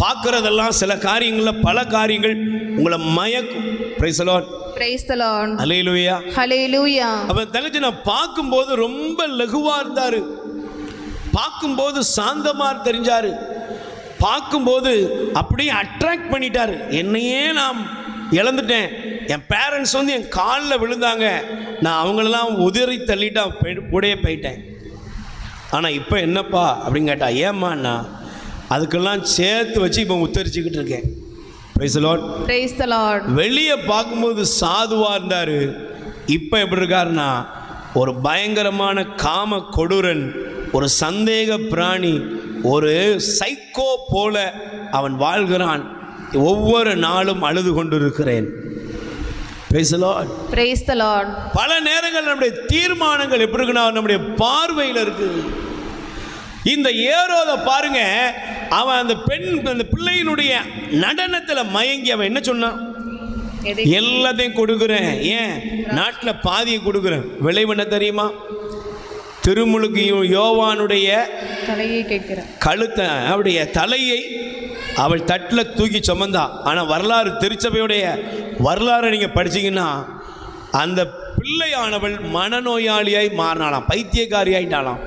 பார்க்கறதெல்லாம் சில காரியங்களில் பல காரியங்கள் உங்களை மயக்கும். Praise the Lord. Praise the Lord. அல்லேலூயா. ஹல்லேலூயா. அப்ப தங்கச்சி நான் பார்க்கும்போது ரொம்ப லகுவா இருந்தாரு, பார்க்கும்போது சாந்தமா தெரிஞ்சாரு, பார்க்கும்போது அப்படியே அட்ராக்ட் பண்ணிட்டாரு. என்னையே நான் இழந்துட்டேன். என் பேரண்ட்ஸ் வந்து என் காலில் விழுந்தாங்க, நான் அவங்களெல்லாம் உதறி தள்ளிட்டு கூடயே போயிட்டேன். ஆனால் இப்போ என்னப்பா அப்படின்னு கேட்டா, ஏம்மாண்ணா அதுக்கெல்லாம் சேர்த்து வச்சு இப்போ உத்தரிச்சுக்கிட்டு இருக்கேன். Price the Lord. Praise the Lord. வெளியே பார்க்கும்போது சாதுவா இருந்தாரு, இப்போ எப்படி இருக்காருன்னா ஒரு பயங்கரமான காம கொடூரன், ஒரு சந்தேக பிராணி, ஒரு சைக்கோ போல அவன் வாழ்கிறான். ஒவ்வொரு நாளும் அழுது கொண்டிருக்கிறேன். Price the Lord. Praise the Lord. பல நேரங்கள் நம்முடைய தீர்மானங்கள் எப்படி இருக்குன்னா நம்முடைய பார்வையில் இருக்கு. இந்த ஏரோதை பாருங்க, அவன் அந்த பிள்ளையினுடைய நடனத்தில் மயங்கி அவன் என்ன சொன்னான், எல்லாத்தையும் கொடுக்குறேன், ஏன் நாட்டில் பாதியை கொடுக்குறேன். விளைவு என்ன தெரியுமா? திருமுழுக்கு யோவானுடைய தலையை கேட்கிறான், கழுத்தை அவருடைய தலையை அவள் தட்டில் தூக்கி சுமந்தா. ஆனால் வரலாறு, திருச்சபையுடைய வரலாறு நீங்கள் படிச்சீங்கன்னா அந்த பிள்ளையானவள் மனநோயாளியாய் மாறினாலாம், பைத்தியக்காரியாயிட்டாலாம்.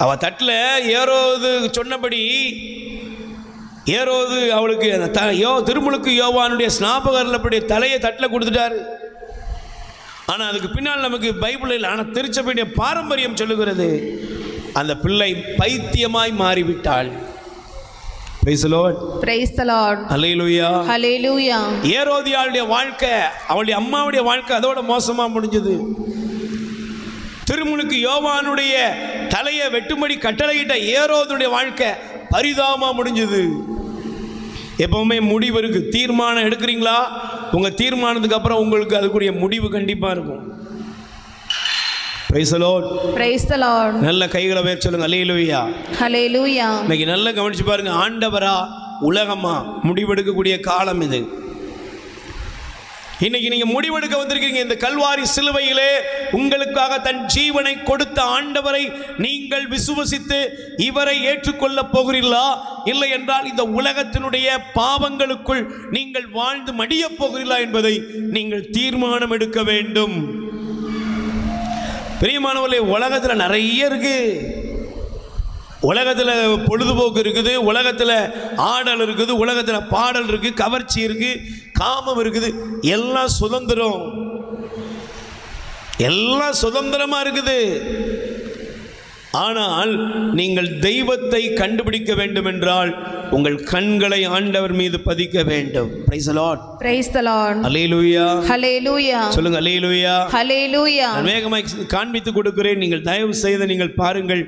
அவள் தட்டில் ஏரோது சொன்னபடி ஏரோது அவளுக்கு திருமுழுக்கு யோவானுடைய ஸ்நாபகர்களுடைய தலையை தட்டில் கொடுத்துட்டாரு. ஆனால் அதுக்கு பின்னால் நமக்கு பைபிளில், ஆனால் திருச்சபையுடைய பாரம்பரியம் சொல்லுகிறது அந்த பிள்ளை பைத்தியமாய் மாறிவிட்டாள். Praise the Lord. Praise the Lord. அல்லேலூயா. ஹல்லேலூயா. ஏரோதியாளுடைய வாழ்க்கை, அவளுடைய அம்மாவுடைய வாழ்க்கை அதோட மோசமா முடிஞ்சது. திருமுழுக்கு யோவானுடைய தலையை வெட்டும்படி கட்டளையிட்ட ஏரோதுடைய வாழ்க்கை பரிதாபமா முடிஞ்சது. எப்பவுமே முடிவு இருக்கு. தீர்மானம் எடுக்கிறீங்களா, உங்க தீர்மானத்துக்கு அப்புறம் உங்களுக்கு அதுக்குரிய முடிவு கண்டிப்பா இருக்கும். Price the Lord. Praise the Lord. நல்ல கைகளை வேர் சொல்லுங்க. அல்லேலூயா. ஹல்லேலூயா. இன்னைக்கு நல்லா கவனிச்சு பாருங்க, ஆண்டவரா உலகமா முடிவெடுக்கக்கூடிய காலம் இது. இன்னைக்கு நீங்க முடிவெடுக்க வந்திருக்கீங்க. இந்த கல்வாரி சிலுவையிலே உங்களுக்காக தன் ஜீவனை கொடுத்த ஆண்டவரை நீங்கள் விசுவசித்து இவரை ஏற்றுக்கொள்ள போகிறீர்களா, இல்லை என்றால் இந்த உலகத்தினுடைய பாவங்களுக்குள் நீங்கள் வாழ்ந்து மடிய போகிறீர்களா என்பதை நீங்கள் தீர்மானம் எடுக்க வேண்டும். பிரியமானவர்களே, உலகத்தில் நிறைய இருக்கு. உலகத்தில் பொழுதுபோக்கு இருக்குது, உலகத்தில் ஆடல் இருக்குது, உலகத்தில் பாடல் இருக்குது, கவர்ச்சி இருக்குது, காமம் இருக்குது. எல்லாம் சுதந்திரம், எல்லாம் சுதந்திரமா இருக்குது. ஆனால் நீங்கள் தெய்வத்தை கண்டுபிடிக்க வேண்டும் என்றால் உங்கள் கண்களை ஆண்டவர் மீது பதிக்க வேண்டும். Praise the Lord. Praise the Lord. அல்லேலூயா. ஹல்லேலூயா. சொல்லுங்க அல்லேலூயா. ஹல்லேலூயா. நான் வேகமாய் காண்பித்து கொடுக்கிறேன், நீங்கள் தயவு செய்து நீங்கள் பாருங்கள்.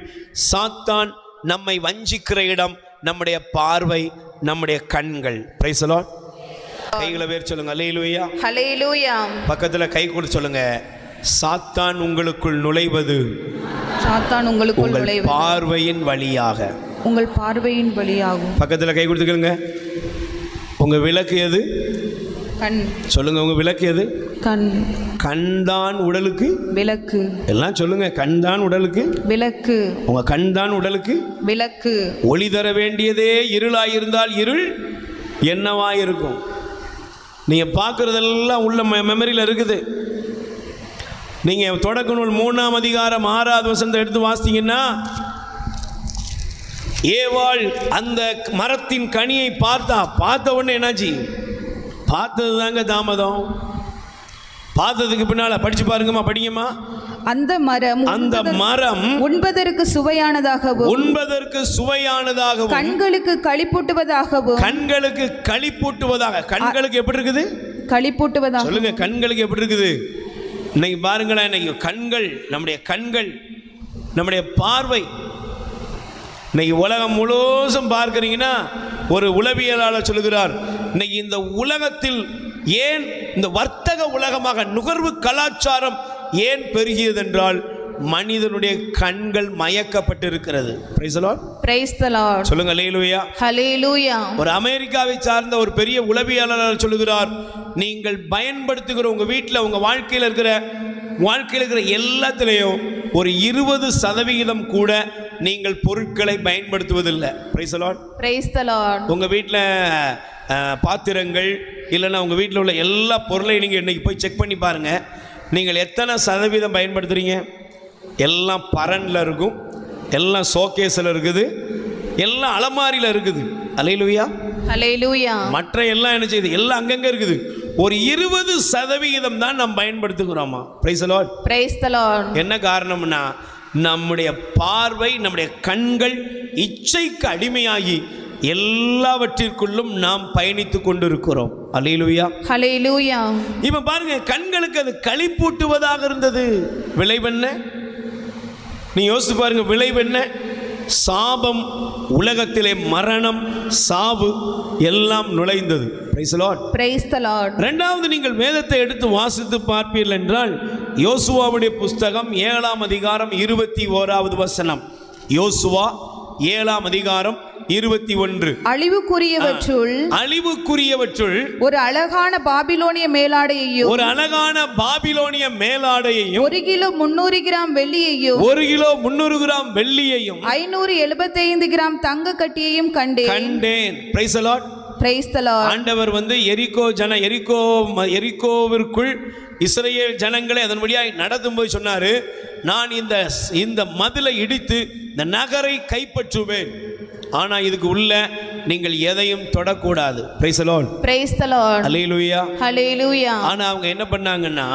சாத்தான் நம்மை வஞ்சிக்கிற இடம் நம்முடைய பார்வை, நம்முடைய கண்கள். Price the Lord. கைகளை வேர் சொல்லுங்க. அல்லேலூயா. ஹல்லேலூயா. பக்கத்துல கை கொடுத்து சொல்லுங்க, சாத்தான் உங்களுக்குள் நுழைவது சாத்தான் உங்களுக்குள் உங்கள் நுழைவது பார்வையின் வழியாக, உங்கள் பார்வையின் வழியாகும். பக்கத்துல கை கொடுத்துக்கங்க. உங்க விளக்கு எது? கண். சொல்லுங்க, உங்க விளக்கு எது? கண். கண்தான் உடலுக்கு விளக்கு. எல்லாம் சொல்லுங்க, கண்தான் உடலுக்கு விளக்கு. உங்க கண்தான் உடலுக்கு விளக்கு. ஒளி தர வேண்டியதே இருளாயிருந்தால் இருள் என்னவாயிருக்கும்? நீங்க பார்க்கறதெல்லாம் உள்ள மெமரியில் இருக்குது. நீங்கள் தொடக்க நூல் 3ஆம் அதிகாரம் 6வது வசனத்தை எடுத்து வாசித்தீங்கன்னா, ஏவாள் அந்த மரத்தின் கனியை பார்த்த உடனே என்னாச்சு? பார்த்தது தாங்க தாமதம். பார்த்ததுக்கு பின்னால் படித்து பாருங்கம்மா, படிங்கம்மா. அந்த மரம் உண்பதற்கு சுவையானதாகவும் கண்களுக்கு களிப்பூட்டுவதாக கண்களுக்கு எப்படி இருக்குது? களிப்பூட்டுவதாக. சொல்லுங்க, கண்களுக்கு எப்படி இருக்குது? இன்னைக்கு பாருங்களேன், இன்னைக்கு கண்கள் நம்முடைய பார்வை இன்னைக்கு உலகம் முழுசும் பார்க்கிறீங்கன்னா, ஒரு உளவியலாளர் சொல்லுகிறார், இன்னைக்கு இந்த உலகத்தில் ஏன் இந்த வர்த்தக உலகமாக நுகர்வு கலாச்சாரம் ஏன் பெருகியது என்றால் மனிதனுடைய கண்கள் மயக்கப்பட்டிருக்கிறது. Praise the Lord. Praise the Lord. சொல்லுங்க ஹல்லேலூயா. ஹல்லேலூயா. ஒரு அமெரிக்காவை சார்ந்த ஒரு பெரிய உளவியலாளர் சொல்லுகிறார், நீங்கள் பயன்படுத்துகிற உங்க வீட்டில் உங்க வாழ்க்கையில் இருக்கிற எல்லாத்திலையும் ஒரு 20% கூட நீங்கள் பொருட்களை பயன்படுத்துவதில்லை. Price the Lord. Praise the Lord. உங்க வீட்டில் பாத்திரங்கள் இல்லைன்னா உங்க வீட்டில் உள்ள எல்லா பொருளையும் நீங்கள் இன்னைக்கு போய் செக் பண்ணி பாருங்க, நீங்கள் எத்தனை சதவீதம் பயன்படுத்துறீங்க? எல்லாம் பரன்ல இருக்கும், எல்லாம் ஷோகேஸில் இருக்குது, எல்லாம் அலமாரியில் இருக்குது. அல்லேலூயா. ஹல்லேலூயா. மற்ற எல்லாம் என்ன செய்யுது? எல்லாம் அங்கங்க இருக்குது. ஒரு 20% தான் நாம் பயன்படுத்துகிறோமா? Praise the Lord. Praise the Lord. என்ன காரணம்னா நம்முடைய பார்வை, நம்முடைய கண்கள் இச்சைக்கு அடிமையாகி எல்லாவற்றிற்குள்ளும் நாம் பயணித்துக் கொண்டிருக்கிறோம். அல்லேலூயா. ஹல்லேலூயா. இப்ப பாருங்க, கண்களுக்கு அது களிப்பூட்டுவதாக இருந்தது. விளைவென்ன? நீ யோசித்து பாருங்க, விளைவென்ன? சாபம், உலகத்திலே மரணம், சாவு எல்லாம் நுழைந்தது. Price the Lord. Praise the Lord. இரண்டாவது, நீங்கள் வேதத்தை எடுத்து வாசித்து பார்ப்பீர்கள் என்றால் யோசுவாவுடைய புஸ்தகம் 7ஆம் அதிகாரம் 21வது வசனம். யோசுவா 7ஆம் அதிகாரம் 21. அழிவுக்குரியவற்றுள் ஒரு அழகான பாபிலோனிய மேலாடையையும் 1 கிலோ 300 கிராம் வெள்ளியையும் 575 கிராம் தங்க கட்டியையும் கண்டேன். Price the Lord. Praise the Lord. ஆண்டவர் எரிகோவிற்குள் இஸ்ரவேல் ஜனங்களை அதன் வழியாக நடத்தும் போது சொன்னாரு, நான் இந்த மதிலை இடித்து இந்த நகரை கைப்பற்றுவேன், ஆனா இதுக்கு உள்ள நீங்கள் எதையும் தொடக்கூடாது. Praise the Lord. Praise the Lord. ஹல்லேலூயா. ஹல்லேலூயா. ஆனா அவங்க என்ன பண்ணாங்கன்னா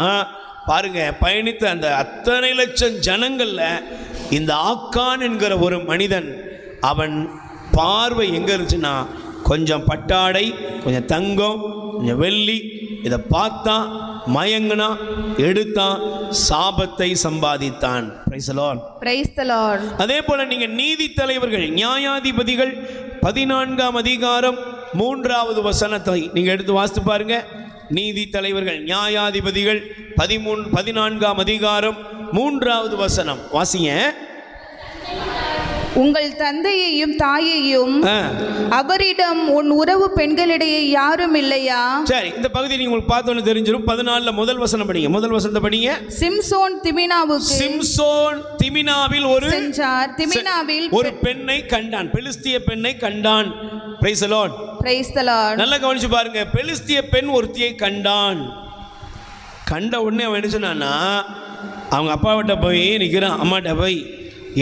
பாருங்க, பயணித்த அந்த அத்தனை லட்சம் ஜனங்கள்ல இந்த ஆக்கான் என்கிற ஒரு மனிதன், அவன் பார்வை எங்க இருந்துச்சுன்னா கொஞ்சம் பட்டாடை, கொஞ்சம் தங்கம், கொஞ்சம் வெள்ளி, இதை பார்த்தான், மயங்கினா, எடுத்தான், சாபத்தை சம்பாதித்தான். Praise the Lord. Praise the Lord. அதே போல நீங்க நீதி தலைவர்கள், நியாயாதிபதிகள் 14ஆம் அதிகாரம் 3வது வசனத்தை நீங்க எடுத்து வாசித்து பாருங்க. நீதி தலைவர்கள், நியாயாதிபதிகள் 14ஆம் அதிகாரம் 3வது வசனம் வாசிங்க. உங்கள் தந்தையையும் தாயையும் அவரிடம் உன் உறவு பெண்களிடையே யாரும் இல்லையா? சரி, இந்த பகுதி நீங்க உங்களுக்கு பார்த்தோன்னு தெரிஞ்சிரும். 14ல முதல் வசனம் படிங்க. முதல் வசனத்தை படிங்க. சிம்சோன் திமினாவில் ஒரு பெண்ணை கண்டான், பெலிஸ்திய பெண்ணை கண்டான். Price the Lord. Praise the Lord. நல்லா கவனிச்சு பாருங்க, பெலிஸ்திய பெண் ஒருத்தியை கண்டான். கண்ட உடனே அவன் என்ன சொன்னான்னா, அவங்க அப்பாவிட்ட போய் நிற்கிறான், அம்மாட்ட போய்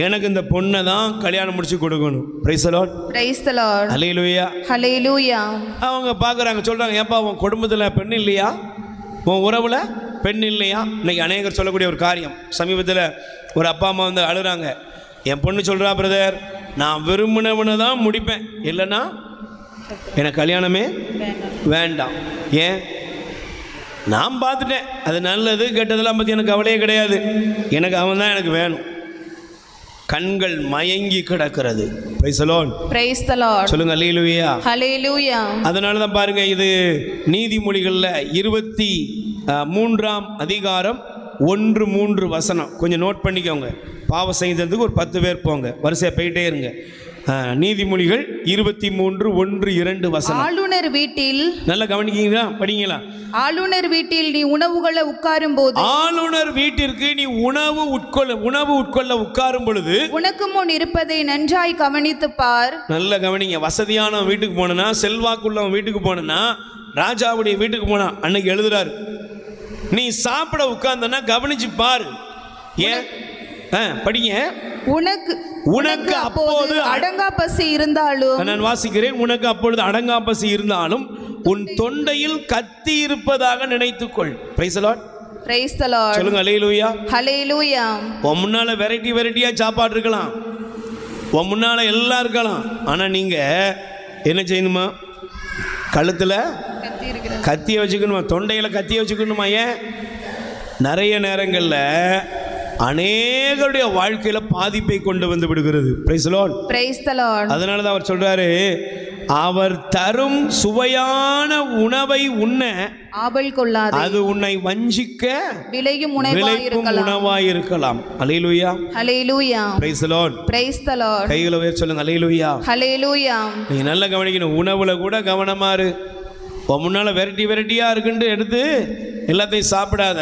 எனக்கு இந்த பொண்ணை தான் கல்யாணம் முடிச்சு கொடுக்கணும். Praise the Lord. Praise the Lord. ஹல்லேலூயா. ஹல்லேலூயா. அவங்க பார்க்குறாங்க, சொல்கிறாங்க, ஏப்பா உன் குடும்பத்தில் பெண் இல்லையா? உன் உறவில் பெண் இல்லையா? இன்னைக்கு அநேகர் சொல்லக்கூடிய ஒரு காரியம். சமீபத்தில் ஒரு அப்பா அம்மா வந்து அழுகிறாங்க, என் பொண்ணு சொல்கிறா, பிரதர் நான் விரும்பினவனை தான் முடிப்பேன், இல்லைன்னா எனக்கு கல்யாணமே வேண்டாம். ஏன்? நான் பார்த்துட்டேன், அது நல்லது கெட்டதெல்லாம் பற்றி எனக்கு கவலையே கிடையாது, எனக்கு அவன் தான் எனக்கு வேணும். கண்கள் மயங்கி கிடக்கிறது. Price the Lord. Praise the Lord. சொல்லுங்க அல்லேலூயா. ஹல்லேலூயா. அதனால தான் பாருங்க, இது நீதிமொழிகள்ல 23ஆம் அதிகாரம் 1-3 வசனம் கொஞ்சம் நோட் பண்ணிக்கோங்க. பாவம் செய்ததுக்கு ஒரு 10 பேர் போங்க, வரிசையா போயிட்டே இருங்க. நீதிமொழிகள் 23:1-2 வசனம். ஆளுநர் வீட்டில், நல்லா கவனிக்கீங்களா, படிங்களா? ஆளுநர் வீட்டில் நீ உணவுகளை உட்காரும் போது, ஆளுநர் வீட்டிற்கு நீ உணவு உட்கொள்ள உட்காரும் பொழுது உனக்கு முன் இருப்பதை நன்றாய் கவனித்து பார். நல்ல கவனிங்க. வசதியான வீட்டுக்கு போனா, செல்வாக்குள்ள வீட்டுக்கு போனா, ராஜாவுடைய வீட்டுக்கு போனா, அன்னைக்கு எழுதுறாரு, நீ சாப்பிட உட்கார்ந்தனா கவனிச்சு பாரு. ஏன்? படிங்க. உனக்கு அப்போது அடங்கா பசி இருந்தாலும், நான் வாசிக்கிறேன், உனக்கு அப்பொழுது அடங்கா பசி இருந்தாலும் உன் தொண்டையில் கத்தி இருப்பதாக நினைத்துக்கொள். Praise the Lord. Praise the Lord. சொல்லுங்க அல்லேலூயா. Hallelujah. உன் முன்னால வெரைட்டியா சாப்பாடு இருக்கலாம், உன் முன்னால எல்லாம் இருக்கலாம். ஆனா நீங்க என்ன செய்யணுமா? கழுத்துல கத்தியை வச்சுக்கணுமா, தொண்டையில கத்தியை வச்சுக்கணுமா? ஏன்? நிறைய நேரங்களில் அநேகருடைய வாழ்க்கையில பாதிப்பை கொண்டு வந்து விடுகிறது. Praise the Lord. Praise the Lord. அதனால தான் அவர் சொல்றாரு, அவர் தரும் சுவையான உணவை உண்ண ஆபல் கொள்ளாதே, அது உன்னை வஞ்சிக்க விளையும் உணவாய் இருக்கலாம். அல்லேலூயா. Hallelujah. Praise the Lord. Praise the Lord. கைகளை உயர்த்தி சொல்லுங்க அல்லேலூயா. Hallelujah. நீங்க நல்லா கவனிக்கணும், உணவுல கூட கவனமா இரு. முன்னால வெரைட்டியா இருக்குன்னு எடுத்து எல்லாத்தையும் சாப்பிடாத.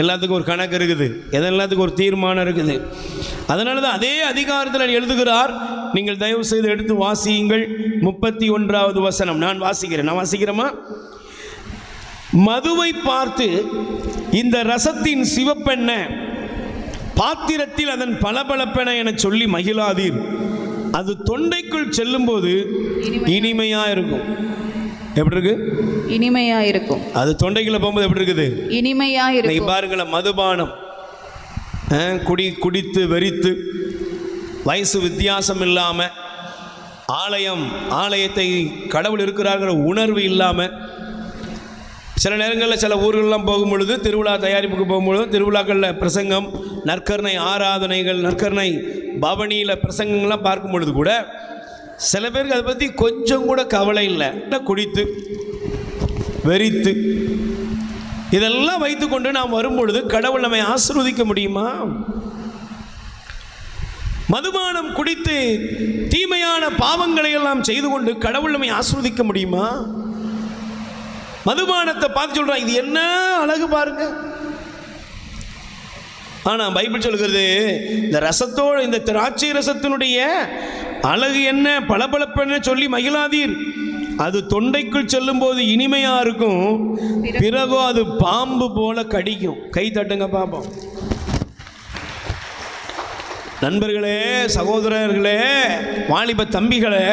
எல்லாத்துக்கும் ஒரு கணக்கு இருக்குது, எல்லாத்துக்கும் ஒரு தீர்மானம் இருக்குது. அதனால தான் அதே அதிகாரத்தில் எழுதுகிறார். நீங்கள் தயவு செய்து எடுத்து வாசியுங்கள். 31வது வசனம் நான் வாசிக்கிறேமா? மதுவை பார்த்து இந்த ரசத்தின் சிவப்பெண்ண, பாத்திரத்தில் அதன் பளபளப்பென என சொல்லி மகிழாதீர். அது தொண்டைக்குள் செல்லும் போது இனிமையா இருக்கும். எப்படி இருக்கு? இனிமையா இருக்கும். அது தொண்டைக்குள்ள போகும்போது எப்படி இருக்குது? இனிமையா இருக்கும். பாருங்களேன், மதுபானம் குடித்து வெறித்து வயசு வித்தியாசம் இல்லாம, ஆலயத்தை கடவுள் இருக்கிறார்கள் உணர்வு இல்லாம, சில நேரங்களில் சில ஊர்களெலாம் போகும் பொழுது, திருவிழா தயாரிப்புக்கு போகும்பொழுது, திருவிழாக்களில் பிரசங்கம், நற்கருணை ஆராதனைகள், நற்கருணை பவனியில் பிரசங்கங்கள்லாம் பார்க்கும் பொழுது கூட சில பேருக்கு அதை பற்றி கொஞ்சம் கூட கவலை இல்லை. குடித்து வெறித்து இதெல்லாம் வைத்துக்கொண்டு நாம் வரும்பொழுது கடவுள் நம்மை ஆசீர்வதிக்க முடியுமா? மதுபானம் குடித்து தீமையான பாவங்களை எல்லாம் செய்து கொண்டு கடவுள் நம்மை ஆசீர்வதிக்க முடியுமா? மதுபானத்தை பார்த்து சொல்றான், இது என்ன அழகு பாருங்க. ஆனா பைபிள் சொல்கிறது, இந்த ரசத்தோடு, இந்த திராட்சை ரசத்தினுடைய அழகு என்ன, பளபளப்பென சொல்லி மகிழாதீர். அது தொண்டைக்குள் செல்லும் போது இனிமையா இருக்கும், பிறகோ அது பாம்பு போல கடிக்கும். கை தட்டுங்க பாப்போம். நண்பர்களே, சகோதரர்களே, வாலிப தம்பிகளே,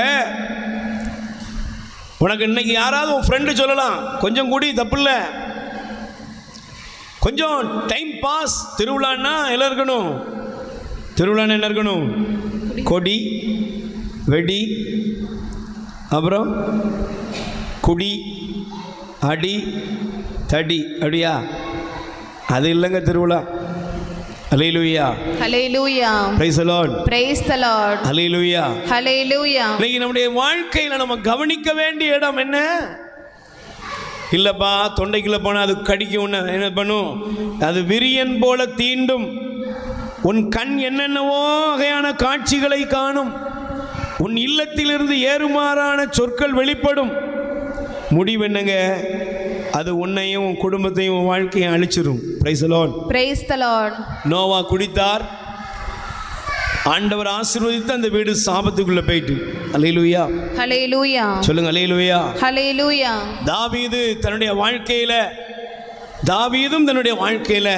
உனக்கு இன்னைக்கு யாராவது உன் ஃப்ரெண்டு சொல்லலாம், கொஞ்சம் கூடி தப்பு இல்லை, கொஞ்சம் டைம் பாஸ். திருவிழான்னா எல்லாம் இருக்கணும். திருவிழான்னு என்ன இருக்கணும்? கொடி, வெடி, அப்புறம் குடி, அடி, தடி, அப்படியா? அது இல்லைங்க திருவிழா. ஹல்லேலூயா. ஹல்லேலூயா. Praise the Lord. Praise the Lord. ஹல்லேலூயா. ஹல்லேலூயா. இன்னைக்கு நம்முடைய வாழ்க்கையில் நம்ம கவனிக்க வேண்டிய இடம் என்ன? இல்லைப்பா, தொண்டைக்குள்ள போனால் அது கடிக்கும். என்ன பண்ணும்? அது விரியன் போல தீண்டும். உன் கண் என்னென்னவோ வகையான காட்சிகளை காணும். உன் இல்லத்திலிருந்து ஏறுமாறான சொற்கள் வெளிப்படும். முடிவு என்னங்க? அது உன்னையும் உன் குடும்பத்தையும் உன் வாழ்க்கையும் அழிச்சிடும். Praise the Lord. Praise the Lord. நோவா குடித்தார், ஆண்டவர் ஆசீர்வதித்து அந்த வீடு சாபத்துக்குள்ள போயிட்டு. அல்லேலூயா. ஹல்லேலூயா. சொல்லுங்க அல்லேலூயா. ஹல்லேலூயா. தாவீதும் தன்னுடைய வாழ்க்கையில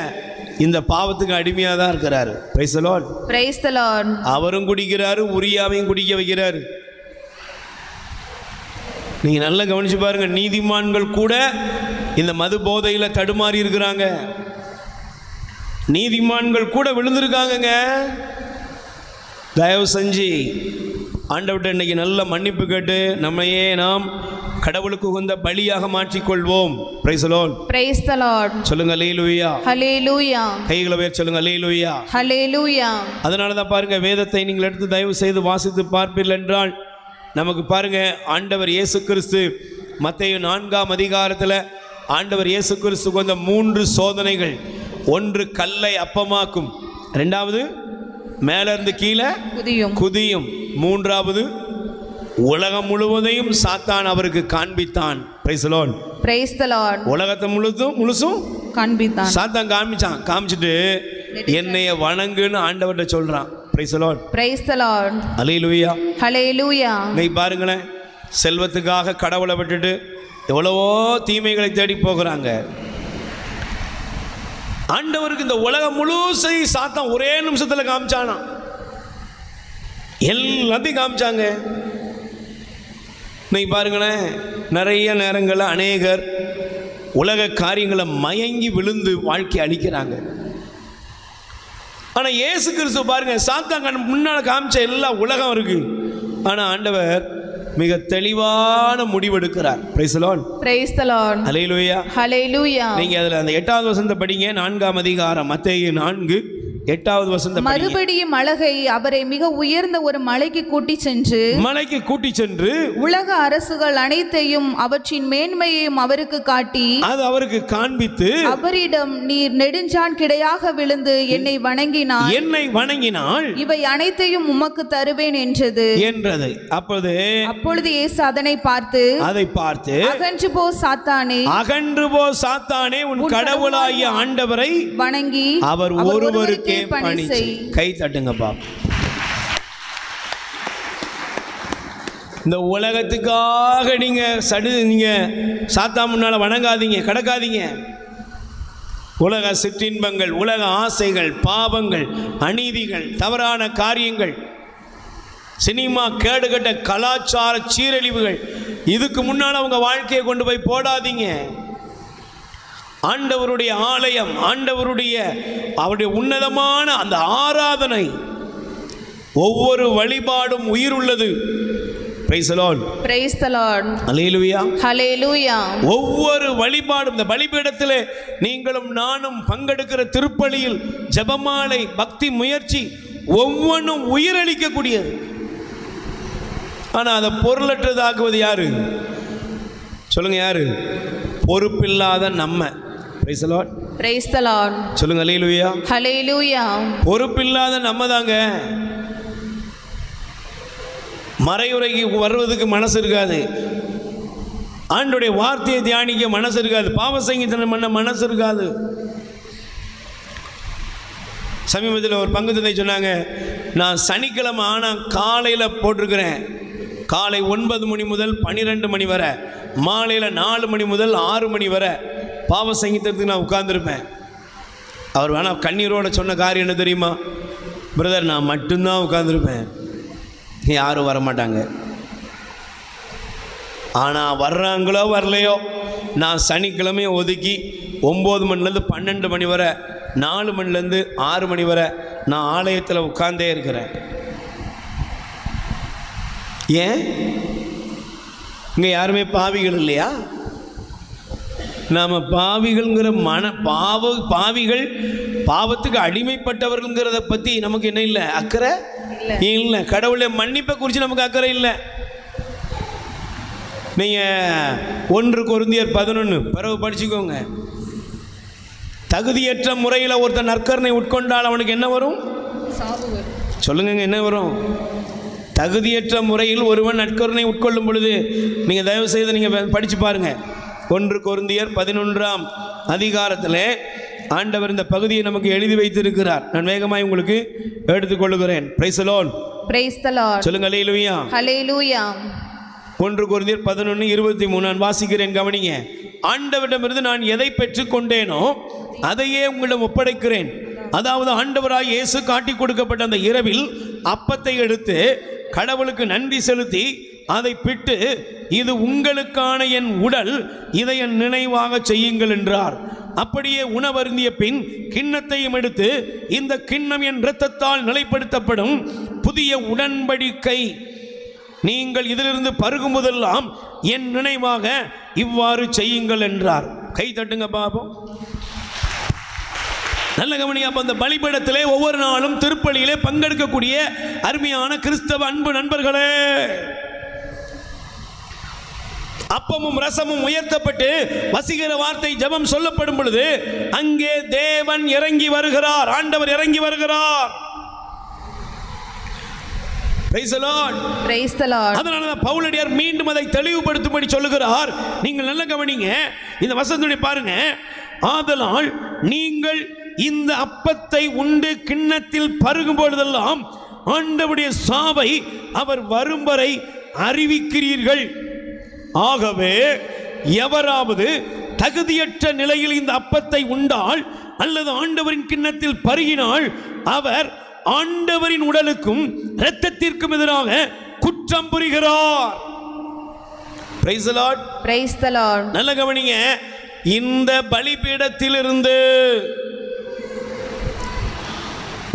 இந்த பாவத்துக்கு அடிமையா தான் இருக்கிறாரு. Price the Lord. Praise the Lord. அவரும் குடிக்கிறாரு, உரியாவையும் குடிக்க வைக்கிறாரு. நீங்க நல்லா கவனிச்சு பாருங்க, நீதிமான்கள் கூட இந்த மது போதையில தடுமாறி இருக்கிறாங்க. நீதிமான்கள் கூட விழுந்திருக்காங்க. தயவு செஞ்சு ஆண்டவர்கிட்ட இன்னைக்கு நல்ல மன்னிப்பு கேட்டு நம்மையே நாம் கடவுளுக்கு உகந்த பலியாக மாற்றிக்கொள்வோம். Praise the Lord. Praise the Lord. சொல்லுங்க அல்லேலூயா. ஹல்லேலூயா. கைகளை உயர்த்தி சொல்லுங்க அல்லேலூயா. ஹல்லேலூயா. அதனால தான் பாருங்க, வேதத்தை நீங்கள் எடுத்து தயவு செய்து வாசித்து பார்ப்பீர்கள் என்றால் நமக்கு பாருங்க, ஆண்டவர் இயேசு கிறிஸ்து மத்தேயு 4ஆம் அதிகாரத்தில் ஆண்டவர் இயேசு கிறிஸ்துக்கு வந்த 3 சோதனைகள். ஒன்று கல்லை அப்பமாக்கும், ரெண்டாவது மேலிருந்து கீழே குதியும், மூன்றாவது உலகம் முழுவதையும் சாத்தான் அவருக்கு காண்பித்தான். Praise the Lord. Praise the Lord. உலகத்தை முழுசும் காண்பித்தான். சாத்தான் காமிச்சிட்டு என்னைய வணங்குன்னு ஆண்டவர்கிட்ட சொல்றான். Praise the Lord. Praise the Lord. ஹல்லேலூயா. ஹல்லேலூயா. நீ பாருங்களேன், செல்வத்துக்காக கடவுளை விட்டுட்டு எவ்வளவோ தீமைகளை தேடி போகிறாங்க. ஆண்டவருக்கு இந்த உலகம் முழுசையும் சாத்தான் ஒரே நிமிஷத்தில் காமிச்சானா, எல்லாத்தையும் காமிச்சாங்க. இன்னைக்கு பாருங்களேன், நிறைய நேரங்களில் அநேகர் உலக காரியங்களை மயங்கி விழுந்து வாழ்க்கை அழிக்கிறாங்க. ஆனால் இயேசு கிறிஸ்து பாருங்க, சாத்தான் முன்னால் காமிச்ச எல்லா உலகம் இருக்கு, ஆனால் ஆண்டவர் மிக தெளிவான முடிவெடுக்கிறார். Praise the Lord. Praise the Lord. ஹல்லேலூயா. ஹல்லேலூயா. நீங்க அதுல அந்த 8வது வசனத்தை படிங்க. 4ஆம் அதிகாரம் மத்தேயு 4 8வது வசனத்தை படிங்க. மறுபடியும் அழகை அவரை மிக உயர்ந்த ஒரு மலைக்கு கூட்டி சென்று உலக அரசுகள் அனைத்தையும் அவற்றின் மேன்மையையும் அவருக்கு காட்டி அது அவருக்கு காண்பித்து அவரிடம், நீர் நெடுஞ்சான் கிடையாக விழுந்து என்னை வணங்கினாள் இவை அனைத்தையும் உமக்கு தருவேன் என்றது. அப்பொழுது இயேசு அதை பார்த்து அகன்று போ சாத்தானே, உன் கடவுளாகிய ஆண்டவரை வணங்கி அவர் ஒருவருக்கே பணி செய். கை தட்டுங்கப்பா. இந்த உலகத்துக்காக நீங்க சாத்தான் முன்னால வணங்காதீங்க, கடக்காதீங்க. உலக சிற்றின்பங்கள், உலக ஆசைகள், பாவங்கள், அநீதிகள், தவறான காரியங்கள், சினிமா, கேடுகட்ட கலாச்சார சீரழிவுகள், இதுக்கு முன்னால் அவங்க வாழ்க்கையை கொண்டு போய் போடாதீங்க. ஆண்டவருடைய ஆலயம், அவருடைய உன்னதமான அந்த ஆராதனை, ஒவ்வொரு வழிபாடும் உயிர் உள்ளது. Praise the Lord. Praise the Lord. ஹல்லேலூயா. ஹல்லேலூயா. ஒவ்வொரு வழிபாடும், இந்த பலிபீடத்திலே நீங்களும் நானும் பங்கெடுக்கிற திருப்பலியில் ஜெபமாலை, பக்தி முயற்சி ஒவ்வொன்றும் உயிரளிக்கக்கூடியது. ஆனால் அதை பொருளற்றதாக்குவது யாரு? சொல்லுங்க, யாரு? பொறுப்பில்லாத நம்ம. Price the Lord. Praise the Lord. சொல்லுங்க, ஹல்லேலூயா. ஹல்லேலூயா. பொறுப்பில்லாத நம்ம தாங்க. மறையுறைக்கு வருவதுக்கு மனசு இருக்காது, ஆண்டோடைய வார்த்தையை தியானிக்க மனசு இருக்காது, பாவ சங்கீதம் பண்ண மனசு இருக்காது. சமீபத்தில் ஒரு பங்கு தந்தை சொன்னாங்க, நான் சனிக்கிழமை ஆனால் காலையில் போட்டிருக்கிறேன், காலை 9 மணி முதல் 12 மணி வரை, மாலையில் 4 மணி முதல் 6 மணி வரை பாவ சங்கீதத்துக்கு நான் உட்கார்ந்துருப்பேன். அவர் வேணால் கண்ணீரோட சொன்ன காரியம் என்ன தெரியுமா? பிரதர், நான் மட்டும்தான் உட்கார்ந்துருப்பேன், யாரும் வரமாட்டாங்க. ஆனால் வர்றாங்களோ வரலையோ, நான் சனிக்கிழமையை ஒதுக்கி 9 மணிலேருந்து 12 மணி வரை, 4 மணிலேருந்து 6 மணி வரை நான் ஆலயத்தில் உட்கார்ந்தே இருக்கிறேன். ஏன்? இங்கே யாருமே பாவிகள் இல்லையா? நாம் பாவிகள்ங்கிற பாவிகள், பாவத்துக்கு அடிமைப்பட்டவர்கள்ங்கிறத பற்றி நமக்கு என்ன இல்லை? அக்கறை இல்லை. கடவுளை மன்னிப்பை குறித்து நமக்கு அக்கறை இல்லை. நீங்கள் 1 கொரிந்தியர் 11 பிறகு படிச்சுக்கோங்க. தகுதியற்ற முறையில் ஒருத்தன் நற்கருணை உட்கொண்டால் அவனுக்கு என்ன வரும்? சொல்லுங்க, என்ன வரும்? தகுதியற்ற முறையில் ஒருவன் நற்கருணை உட்கொள்ளும் பொழுது நீங்கள் தயவு செய்து நீங்கள் படித்து பாருங்கள். 1 கொரிந்தியர் 11ஆம் அதிகாரத்தில் ஆண்டவர் இந்த பகுதியை நமக்கு எழுதி வைத்திருக்கிறார். நான் வேகமாய் உங்களுக்கு எடுத்துக்கொள்கிறேன். Price the Lord. Praise the Lord. சொல்லுங்க, ஹல்லேலூயா. ஹல்லேலூயா. 1 கொரிந்தியர் 11:23 நான் வாசிக்கிறேன், கவனிங்க. ஆண்டவரிடமிருந்து நான் எதை பெற்றுக்கொண்டேனோ அதையே உங்களிடம் ஒப்படைக்கிறேன். அதாவது ஆண்டவராய் இயேசு காட்டி கொடுக்கப்பட்ட அந்த இரவில் அப்பத்தை எடுத்து கடவுளுக்கு நன்றி செலுத்தி அதை பிட்டு, இது உங்களுக்கான என் உடல், இதை என் நினைவாக செய்யுங்கள் என்றார். அப்படியே உணவருந்திய பின் கிண்ணத்தையும் எடுத்து, இந்த கிண்ணம் என் இரத்தத்தால் நிலைப்படுத்தப்படும் புதிய உடன்படிக்கை, நீங்கள் இதிலிருந்து பருகும் போதெல்லாம் என் நினைவாக இவ்வாறு செய்யுங்கள் என்றார். கை தட்டுங்க பாப்போம். நல்ல கவனியா. அந்த பலிபீடத்திலே ஒவ்வொரு நாளும் திருப்பலியிலே பங்கெடுக்கக்கூடிய அருமையான கிறிஸ்தவ அன்பு நண்பர்களே, அப்பமும் ரசமும் உயர்த்தப்பட்டு வசீகர வார்த்தை ஜெபம் சொல்லப்படும் பொழுது அங்கே தேவன் இறங்கி வருகிறார், ஆண்டவர் இறங்கி வருகிறார். Praise the Lord. Praise the Lord. அதனால பவுலடியார் மீண்டும் அதை தெளிவுபடுத்தும்படி சொல்லுகிறார். நீங்கள் நல்ல கவனிங்க, இந்த வசனத்தை பாருங்க. ஆதலால் நீங்கள் இந்த அப்பத்தை உண்டு கிண்ணத்தில் பருகும் பொழுதெல்லாம் ஆண்டவருடைய சாவை அவர் வரும் வரை அறிவிக்கிறீர்கள். ஆகவே எவராவது தகுதியற்ற நிலையில் இந்த அப்பத்தை உண்டால் அல்லது ஆண்டவரின் கிண்ணத்தில் பருகினால் அவர் ஆண்டவரின் உடலுக்கும் இரத்தத்திற்கும் எதிராக குற்றம் புரிகிறார். Praise the Lord. Praise the Lord. நல்ல கவனிங்க. இந்த பலிபீடத்திலிருந்து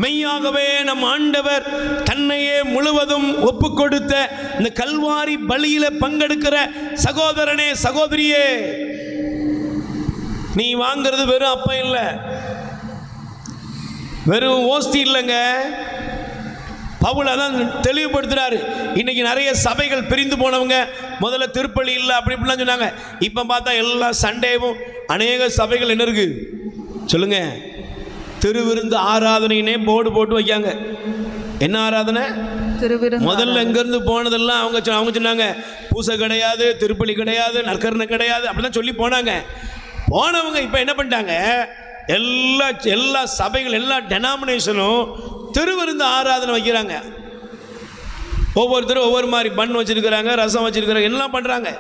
மெய்யாகவே நம் ஆண்டவர் தன்னையே முழுவதும் ஒப்பு கொடுத்த இந்த கல்வாரி பலியில பங்கெடுக்கிற சகோதரனே, சகோதரியே, நீ வாங்கிறது வெறும் அப்பம் இல்லை, வெறும் ஓஸ்தி இல்லைங்க. பவுல் அதான் தெளிவுபடுத்துறாரு. இன்னைக்கு நிறைய சபைகள் பிரிந்து போனவங்க முதல்ல திருப்பலி இல்லை அப்படி இப்படிலாம் சொன்னாங்க. இப்போ பார்த்தா எல்லா சண்டேவும் அநேக சபைகள் என்ன இருக்கு சொல்லுங்க, திருவிருந்து ஆராதனைனே போர்டு போட்டு வைக்காங்க. என்ன ஆராதனை? திருவிருந்து. முதல்ல எங்கேருந்து போனதெல்லாம் அவங்க சொன்னாங்க, பூசை கிடையாது, திருப்பலி கிடையாது, நற்கரணை கிடையாது, அப்படிலாம் சொல்லி போனாங்க. போனவங்க இப்போ என்ன பண்ணிட்டாங்க, எல்லா சபைகள் எல்லா டெனாமினேஷனும் திருவிருந்து ஆராதனை வைக்கிறாங்க. ஒவ்வொருத்தரும் ஒவ்வொரு மாதிரி பன் வச்சிருக்கிறாங்க, ரசம் வச்சிருக்கிறாங்க, எல்லாம் பண்ணுறாங்க.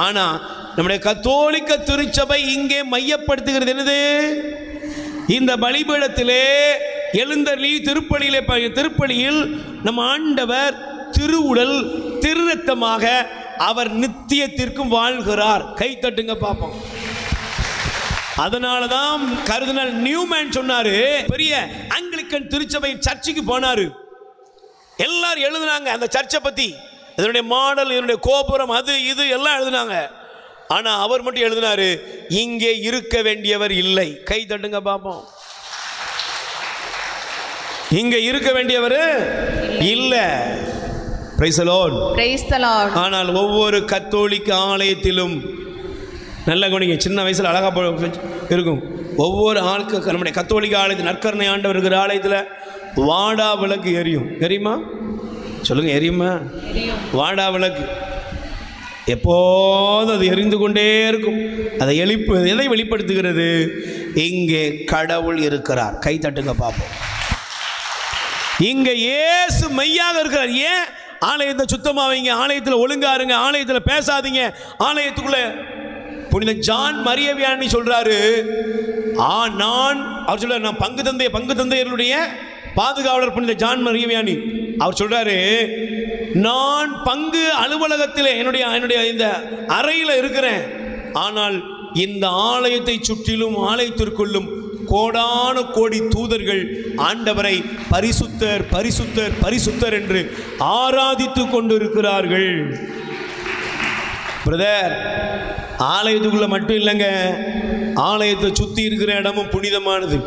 ஆனால் நம்முடைய கத்தோலிக்க திருச்சபை இங்கே மையப்படுத்துகிறது என்னது? இந்த பலிபீடத்திலே எழுந்தருளி திருப்பலியில் நம் ஆண்டவர் திருவுடல் திருரத்தமாக அவர் நித்தியத்திற்கும் வாழ்கிறார். கை தட்டுங்க பார்ப்போம். அதனாலதான் கர்தினால் நியூமேன் சொன்னாரு, பெரிய ஆங்கிலிக்கன் திருச்சபை சர்ச்சுக்கு போனாரு. எல்லாரும் எழுதுனாங்க அந்த சர்ச்சை பத்தி, இதனுடைய மாடல், இதனுடைய கோபுரம், அது இது எல்லாம் எழுதுனாங்க. ஆனா அவர் மட்டும் எழுதினாரு, இங்கே இருக்க வேண்டியவர் இல்லை. கை தட்டுங்க பார்ப்போம். இங்க இருக்க வேண்டியவர் இல்லை. Price the Lord. Praise the Lord. ஆனால் ஒவ்வொரு கத்தோலிக்க ஆலயத்திலும் நல்ல கவனிங்க, சின்ன வயசில் அழகாக இருக்கும். ஒவ்வொரு ஆளுக்கு நம்முடைய கத்தோலிக்க ஆலயத்தில் நற்கருணை ஆண்டவர் இருக்கிற ஆலயத்தில் வாடா விளக்கு எரியும். எரியுமா? சொல்லுங்க, எரியுமா? வாடா விளக்கு எப்போதும் அது எரிந்து கொண்டே இருக்கும். அதை எதை வெளிப்படுத்துகிறது? இங்கே கடவுள் இருக்கிறார். கை தட்டுங்க பார்ப்போம். இங்கே இயேசு மெய்யாக இருக்கிறார். ஏன்? ஆலயத்தை சுத்தமாக வைங்க, ஆலயத்தில் ஒழுங்கா இருங்க, ஆலயத்தில் பேசாதீங்க. ஆலயத்துக்குள்ள புனித ஜான் மரிய வியானி சொல்றாரு, அவர் சொல்றாரு, நான் பங்கு தந்தையர்களுடைய பாதுகாவலர் புனித ஜான் மரிய வியானி. அவர் சொல்றாரு, நான் பங்கு அலுவலகத்தில் என்னுடைய இந்த அறையில் இருக்கிறேன். ஆனால் இந்த ஆலயத்தை சுற்றிலும் ஆலயத்திற்குள்ளும் கோடான கோடி தூதர்கள் ஆண்டவரை பரிசுத்தர் பரிசுத்தர் பரிசுத்தர் என்று ஆராதித்து கொண்டிருக்கிறார்கள். பிரதர், ஆலயத்துக்குள்ள மட்டும் இல்லைங்க, ஆலயத்தை சுற்றி இருக்கிற இடமும் புனிதமானது.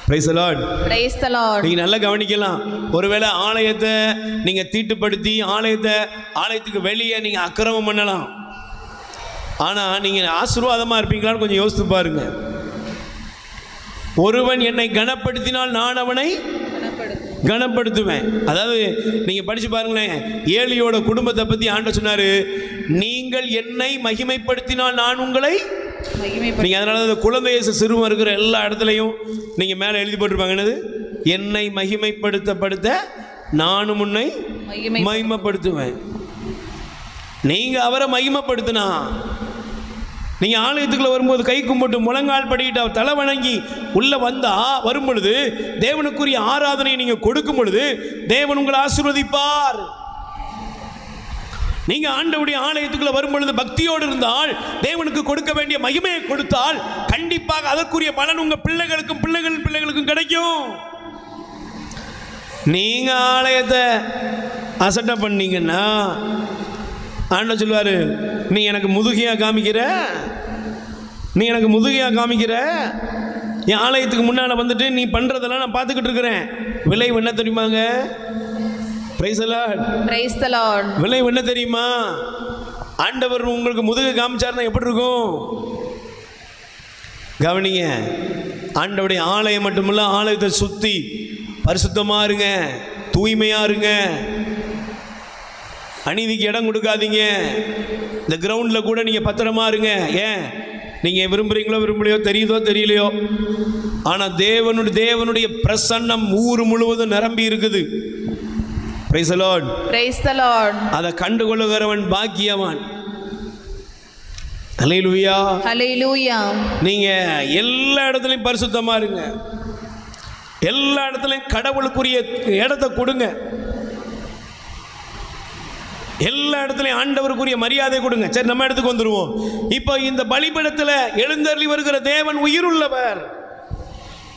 Price the Lord. Praise the Lord. நீங்க நல்லா கவனிக்கலாம். ஒருவேளை ஆலயத்தை நீங்க தீட்டுப்படுத்தி ஆலயத்துக்கு வெளியே நீங்க அக்கிரமம் பண்ணலாம். ஆனா நீங்க ஆசீர்வாதமா இருப்பீங்களான்னு கொஞ்சம் யோசித்து பாருங்க. ஒருவன் என்னை கனப்படுத்தினால் நான் அவனை கனப்படுத்துவேன். அதாவது நீங்க படிச்சு பாருங்களேன், ஏலியோட குடும்பத்தை பத்தி ஆண்டவர் சொன்னாரு, நீங்கள் என்னை மகிமைப்படுத்தினால் நான் உங்களை. நீங்க அதனால குழந்தை சிறுவம் இருக்கிற எல்லா இடத்துலையும் நீங்க மேல எழுதி போட்டிருப்பாங்க, என்னது? என்னை மகிமைப்படுத்த நானும் உன்னை மகிமைப்படுத்துவேன். நீங்க அவரை மகிமைப்படுத்தினா, நீங்க ஆலயத்துக்குள்ள வரும்போது கை கும்பிட்டு முழங்கால் படிக்கிட்டு தலை வணங்கி உள்ள வரும் பொழுது தேவனுக்குரிய ஆராதனையை நீங்க கொடுக்கும் பொழுது தேவன் உங்களை ஆசீர்வதிப்பார். நீங்க ஆண்டவருடைய ஆலயத்துக்குள்ள வரும் பொழுது பக்தியோடு இருந்தால், தேவனுக்கு கொடுக்க வேண்டிய மகிமையை கொடுத்தால், கண்டிப்பாக அதற்குரிய பலன் உங்க பிள்ளைகளுக்கும் கிடைக்கும். நீங்க ஆலயத்தை அசட்டை பண்ணீங்கன்னா ஆண்டவர் சொல்லுவாரு, நீ எனக்கு முதுகையா காமிக்கிற, என் ஆலயத்துக்கு முன்னால வந்துட்டு நீ பண்றதெல்லாம் நான் பார்த்துக்கிட்டு இருக்கிறேன். விளைவு என்ன தெரியுமாங்க? Price the Lord. Praise the Lord. விளைவு என்ன தெரியுமா? ஆண்டவர் உங்களுக்கு முதுகை காமிச்சாருன்னா எப்படி இருக்கும்? கவனிங்க, ஆண்டவருடைய ஆலயம் மட்டுமல்ல, ஆலயத்தை சுத்தி பரிசுத்தமா இருங்க, தூய்மையா இருங்க, அநீதிக்கு இடம் கொடுக்காதீங்க. இந்த கிரவுண்டில் கூட நீங்கள் பத்திரமா இருங்க. ஏன்? நீங்கள் விரும்புகிறீங்களோ தெரியுதோ தெரியலையோ, ஆனால் தேவனுடைய பிரசன்னம் ஊர் முழுவதும் நிரம்பி இருக்குது. Praise the Lord. Praise the Lord. அதை கண்டுகொள்ளுகிறவன் பாக்கியவான். ஹல்லேலூயா. ஹல்லேலூயா. நீங்கள் எல்லா இடத்துலையும் பரிசுத்தமாக இருங்க, எல்லா இடத்துலையும் கடவுளுக்குரிய இடத்தை கொடுங்க. எல்லா இடத்துலையும் ஆண்டவருக்குரிய மரியாதை கொடுங்க. சரி, நம்ம இடத்துக்கு வந்துடுவோம். இப்போ இந்த பலிபீடத்தில் எழுந்தருளி வருகிற தேவன் உயிருள்ளவர்.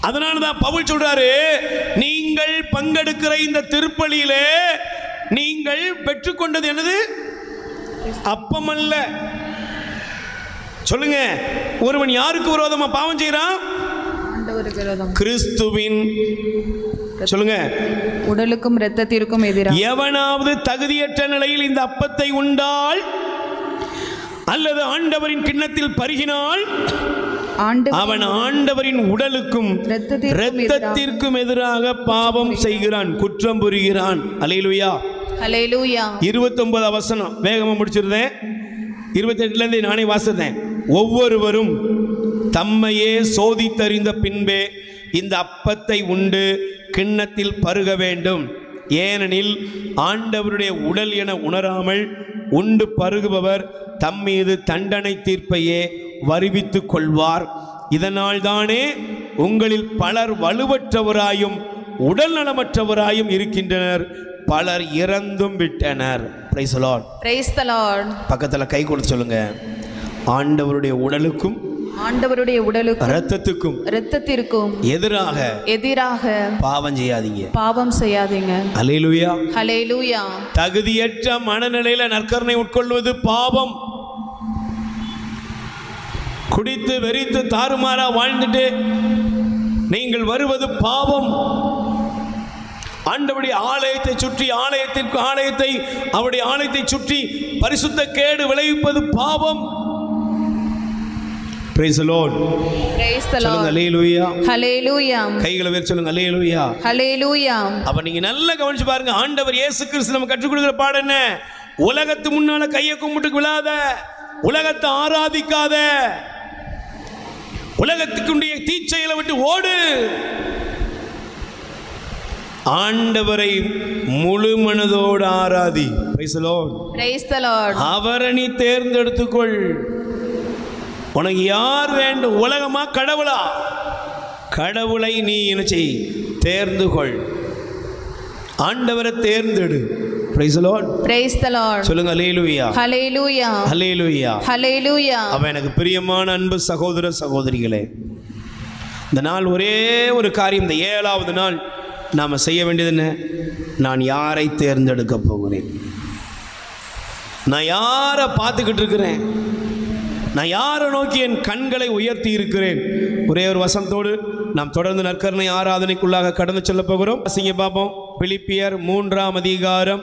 அதனால தான் பவுல் சொல்றாரு, நீங்கள் பங்கெடுக்கிற இந்த திருப்பலியிலே நீங்கள் பெற்றுக்கொண்டது என்னது? அப்பம் அல்ல. சொல்லுங்க, ஒருவன் யாருக்கு விரோதமா பாவம் செய்யறான்? கிறிஸ்துவின், சொல்லுங்க, உடலுக்கும் இரத்தத்திற்கும் எதிராக. எவனாவது தகுதியற்ற நிலையில் இந்த அப்பத்தை உண்டால் அல்லது ஆண்டவரின் கிண்ணத்தில் பருகினால் அவன் ஆண்டவரின் உடலுக்கும் இரத்தத்திற்கும் எதிராக பாவம் செய்கிறான், குற்றம் புரிகிறான். அல்லேலூயா, அல்லேலூயா. 29 வசனம் வேகமா முடிச்சிருந்தேன். 28 நானே வாசித்தேன். ஒவ்வொருவரும் தம்மையே சோதித்தறிந்த பின்பே இந்த அப்பத்தை உண்டு கிண்ணத்தில் பருக வேண்டும். ஏனெனில் ஆண்டவருடைய உடல் என உணராமல் உண்டு பருகுபவர் தம்மீது தண்டனை தீர்ப்பையே வருவித்துக் கொள்வார். இதனால் தானே உங்களில் பலர் வலுவற்றவராயும் உடல் நலமற்றவராயும் இருக்கின்றனர், பலர் இறந்தும் விட்டனர். Price the Lord. Praise the Lord. பக்கத்துல கை கொடுத்து சொல்லுங்க, ஆண்டவருடைய உடலுக்கும் இரத்தத்திற்கும் எதிராக பாவம் செய்யாதீங்க. அல்லேலூயா, அல்லேலூயா. தகுதியற்ற மனநிலையில நற்கருணை உட்கொள்வது பாவம். குடித்து வெறித்து தாறுமாறா வாழ்ந்துட்டு நீங்கள் வருவது பாவம். ஆண்டவருடைய ஆலயத்தை சுற்றி அவருடைய ஆலயத்தை சுற்றி பரிசுத்த கேடு விளைவிப்பது பாவம். Praise the Lord. Praise the Lord. சொல்லுங்க அல்லேலூயா. ஹல்லேலூயா. கைகளை உயர்த்தி சொல்லுங்க அல்லேலூயா. ஹல்லேலூயா. அப்ப நீங்க நல்லா கவனிச்சு பாருங்க, ஆண்டவர் இயேசு கிறிஸ்து நமக்கு கற்றுக் கொடுக்கிற பாடம் என்ன? உலகத்து முன்னால கையை கும்பிட்டு விழாத, உலகத்தை ஆராதிக்காத, உலகத்துக்குடைய தீச்செயலை விட்டு ஓடு. ஆண்டவரை முழு மனதோடு Arathi. Praise the Lord. Praise the Lord. அவரை நீ தேர்ந்தெடுத்துக்கொள். உனக்கு யார் வேண்டும்? உலகமா கடவுளா? கடவுளை நீ என்ன செய்? தேர்ந்து கொள். ஆண்டவரை தேர்ந்தெடு. Praise the Lord. Praise the Lord. சொல்லுங்க அல்லேலூயா. ஹல்லேலூயா. ஹல்லேலூயா. ஹல்லேலூயா. அவ எனக்கு பிரியமான அன்பு சகோதர சகோதரிகளே, இந்த நாள் ஒரே ஒரு காரியம், இந்த 7வது நாள் நாம் செய்ய வேண்டியது என்ன? நான் யாரை தேர்ந்தெடுக்க போகிறேன்? நான் யாரை பார்த்துக்கிட்டு இருக்கிறேன்? நான் யாரை நோக்கி என் கண்களை உயர்த்தி இருக்கிறேன்? ஒரே ஒரு வசனத்தோடு நாம் தொடர்ந்து நற்கருணை ஆராதனைக்குள்ளாக கடந்து செல்ல போகிறோம். வாசிங்க பார்ப்போம். பிலிப்பியர் 3ஆம் அதிகாரம்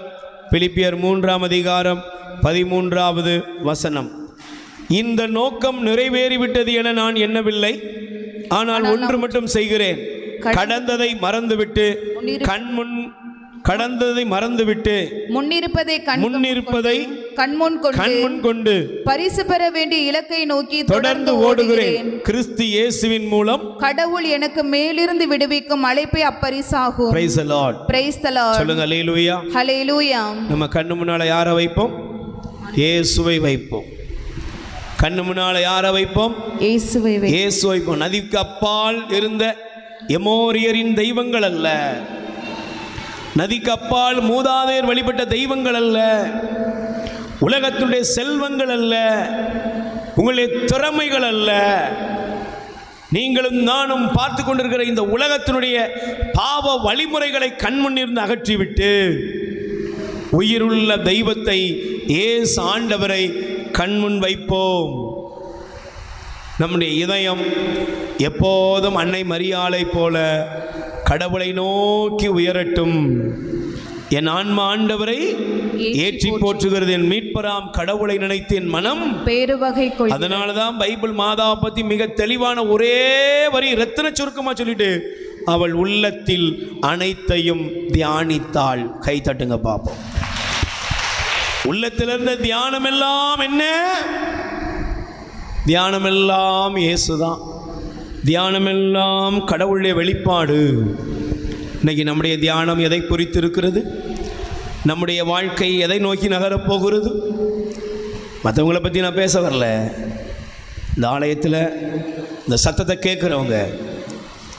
13வது வசனம். இந்த நோக்கம் நிறைவேறிவிட்டது என நான் எண்ணவில்லை, ஆனால் ஒன்று மட்டும் செய்கிறேன், கடந்ததை மறந்துவிட்டு முன்னிருப்பதை கண்முன் கொண்டு பரிசு பெற வேண்டிய இலக்கை நோக்கி தொடர்ந்து ஓடுகிறேன். கிறிஸ்து இயேசுவின் மூலம் கடவுள் எனக்கு மேலிருந்து விடுவிக்கும் அழைப்பை அப்பரிசாகும். Praise the Lord. Praise the Lord. சொல்லுங்க அல்லேலூயா. ஹல்லேலூயா. நம்ம கண்ணு முன்னால யாரை வைப்போம்? இயேசுவை வைப்போம். கண்ணு முன்னால யாரை வைப்போம்? இயேசுவை வைப்போம். நதிக்கு அப்பால் இருந்த எமோரியரின் தெய்வங்கள் அல்ல, நதிக்கு அப்பால் மூதாதையர் வழிபட்ட தெய்வங்கள் அல்ல, உலகத்துடைய செல்வங்கள் அல்ல, உங்களுடைய திறமைகள் அல்ல, நீங்களும் நானும் பார்த்து கொண்டிருக்கிற இந்த உலகத்தினுடைய பாவ வழிமுறைகளை கண்முன்னிருந்து அகற்றிவிட்டு உயிருள்ள தெய்வத்தை, இயேசு ஆண்டவரை கண்முன் வைப்போம். நம்முடைய இதயம் எப்போதும் அன்னை மரியாளை போல கடவுளை நோக்கி உயரட்டும். என் ஆன்மா ஆண்டவரை ஏற்றி போற்றுகிறது, என் மீட்பராம் கடவுளை நினைத்து என் மனம் பேருவகை கொள். அதனாலதான் பைபிள் மாதாவை பத்தி மிக தெளிவான ஒரே வரி ரத்தின சுருக்கமா சொல்லிட்டு, அவள் உள்ளத்தில் அனைத்தையும் தியானித்தாள். கை தட்டுங்க பாப்போம். உள்ளத்திலிருந்த தியானம் எல்லாம் என்ன? தியானமெல்லாம் இயேசுதான். தியானமெல்லாம் கடவுளுடைய வெளிப்பாடு. இன்னைக்கு நம்முடைய தியானம் எதை குறித்து இருக்கிறது? நம்முடைய வாழ்க்கை எதை நோக்கி நகரப்போகிறது? மற்றவங்களை பற்றி நான் பேச வரல. இந்த ஆலயத்தில் இந்த சத்தத்தை கேட்குறவங்க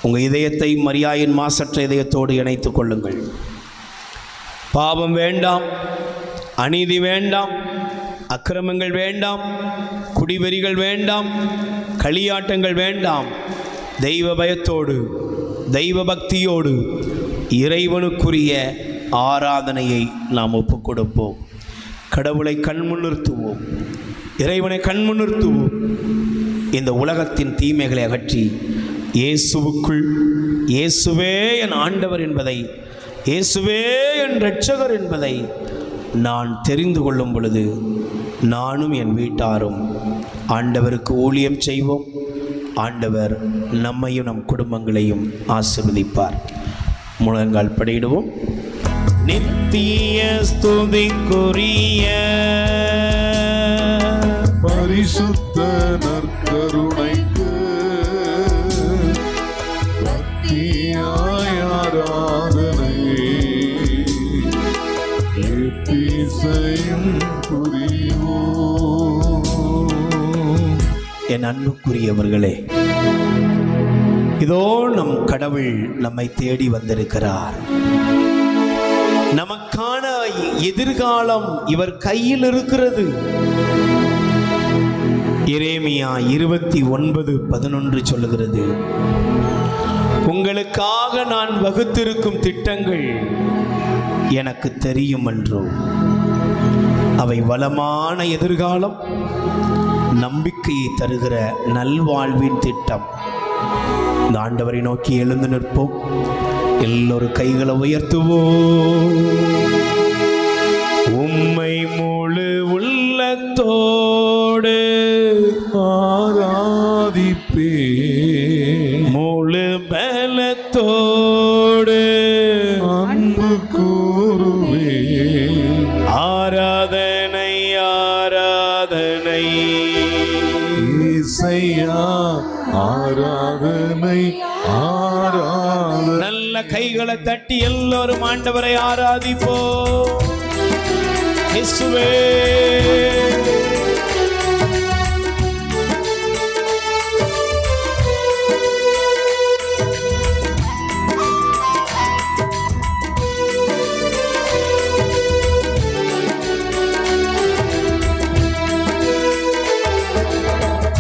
உங்கள் இதயத்தை மரியாயின் மாசற்ற இதயத்தோடு இணைத்து கொள்ளுங்கள். பாவம் வேண்டாம், அநீதி வேண்டாம், அக்கிரமங்கள் வேண்டாம், குடிவெறிகள் வேண்டாம், களியாட்டங்கள் வேண்டாம். தெய்வ பயத்தோடு தெய்வ பக்தியோடு இறைவனுக்குரிய ஆராதனையை நாம் ஒப்புக் கொடுப்போம். கடவுளை கண்முன்னிறுத்துவோம், இறைவனை கண்முன்னிறுத்துவோம். இந்த உலகத்தின் தீமைகளை அகற்றி இயேசுவுக்குள், இயேசுவே என் ஆண்டவர் என்பதை, இயேசுவே என் இரட்சகர் என்பதை நான் தெரிந்து கொள்ளும் பொழுது நானும் என் வீட்டாரும் ஆண்டவருக்கு ஊழியம் செய்வோம். ஆண்டவர் நம்மையும் நம் குடும்பங்களையும் ஆசீர்வதிப்பார். முழங்கால் படியிடுவோம். நித்திய ஸ்துதிக்குரிய பரிசுத்த நற்கருணைக்கு பக்தியாய் ஆராதனை எத்திசையும் புரிவோம். என் அன்புக்குரியவர்களே, இதோ நம் கடவுள் நம்மை தேடி வந்திருக்கிறார். நமக்கான எதிர்காலம் இவர் கையில் இருக்கிறது. எரேமியா 29:11 சொல்லுகிறது, உங்களுக்காக நான் வகுத்திருக்கும் திட்டங்கள் எனக்கு தெரியும் என்றோ, அவை வளமான எதிர்காலம், நம்பிக்கையை தருகிற நல்வாழ்வின் திட்டம். இந்த ஆண்டவரை நோக்கி எழுந்து நிற்போம். எல்லோரும் கைகளை உயர்த்துவோம். உம்மை முழு உள்ளத்தோடு ஆராதிப்பே, முழு பலத்தோடு அன்பு கூறுவே. ஆராதனை ஆராதனை இசையா ஆராதனை ஆராதனை. நல்ல கைகளை தட்டி எல்லோரும் ஆண்டவரை ஆராதிப்போம். இயேசுவே,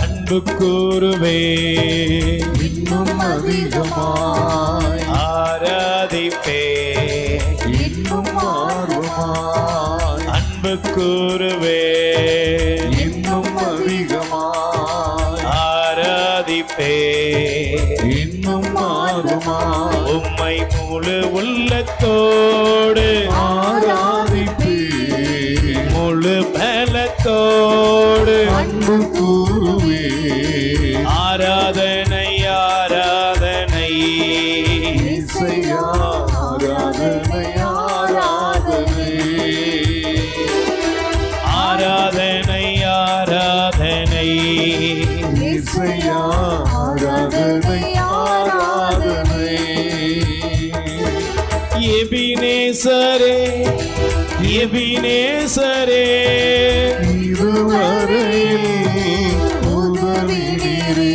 அன்பு கூறுவே, இன்னும் அதிகமாய் ஆராதிப்பே, இன்னும் ஆர்வமாய் அன்பு கூறுவே, இன்னும் அதிகமாய் ஆராதிப்பே, இன்னும் ஆர்வமாய் உம்மை முழு உள்ளத்தோடு ஆராதிப்பே, முழு பலத்தோடு அன்பு கூறுவே. ஆராதனை ஆராதனை இசையா ஆராதனை ஆராதனை. ஆராதனை ஆராதனை இசையா ஆராதனை ஆராதனை. எபினேசரே எபினேசரே இதுவரையில் உதவி நீரே.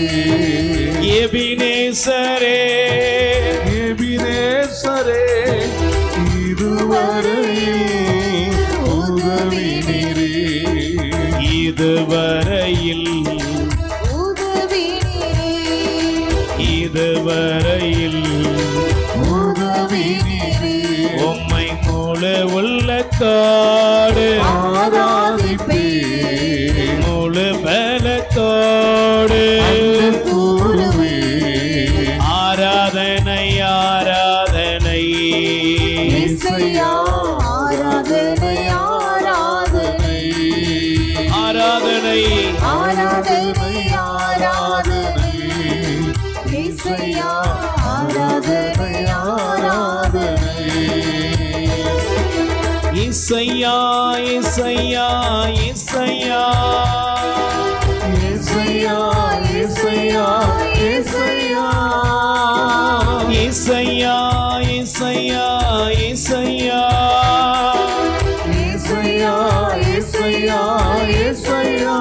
எபினேசரே எபினேசரே இதுவரையில் உதவி நீரே. இதுவரையில் இதுவரையில் உதவி நீரே. உம்மை முழு உள்ளத்தோடு ஆராதிப்பே, முழு பலத்தோடு அன்பு கூறுவே. ஆராதனை ஆராதனை இசையா ஆராதனை ஆராதனை. ஆராதனை ஆராதனை ஆராதனை. இசையா ஆராதனை ஆராதனை. இசையா இசையா இசையா இசையா இசையா இசையா இசையா இசையா இசையா இசையா இசையா இசையா.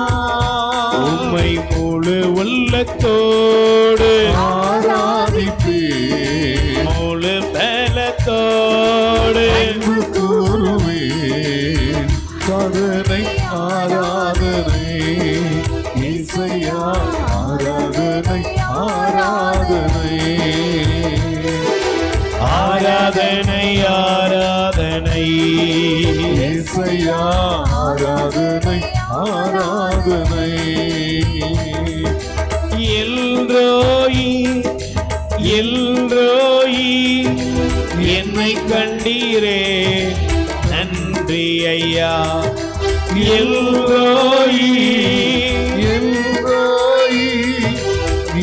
உம்மை முழு உள்ளத்தோடு ஆராதிப்பே, முழு பலத்தோடு அன்பு கூறுவே. ஆராதனை இயேசையா ஆராதனை ஆராதனை எல்ரோயி எல்ரோயி என்னை கண்டீரே நன்றி ஐயா எல்ரோயி எல்ரோயி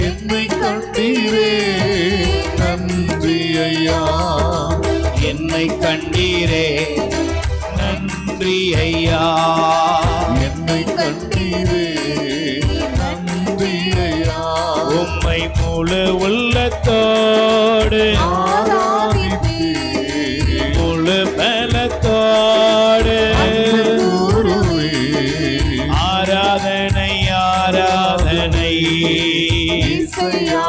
என்னை கண்டீரே நன்றி ஐயா என்னை கண்டீரே நன்றி ஐயா என்னை கண்டீரே நன்றி ஐயா உம்மை முழு உள்ளத்தோடு முழு பலத்தோடு ஆராதனை ஆராதனை இயேசையா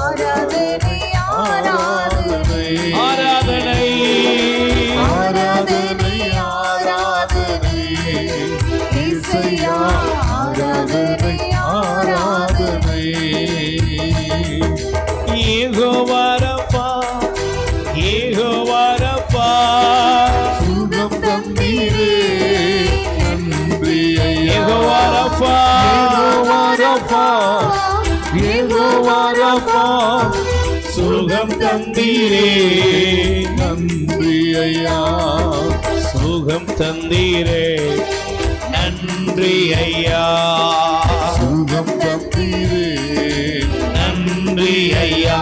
ஆராதனை ஆராதனை ஆராதனை ஆராதனை ஆராதனை இயேசையா ஆராதனை ஆராதனை யெகோவா ரப்பா யெகோவா ரப்பா சுகம் தந்தீரே நன்றி ஐயா யெகோவா ரப்பா யெகோவா ரப்பா சுகம் தந்தீரே நன்றி ஐயா சுகம் தந்தீரே நன்றி ஐயா சுகம் தந்தீரே நன்றி ஐயா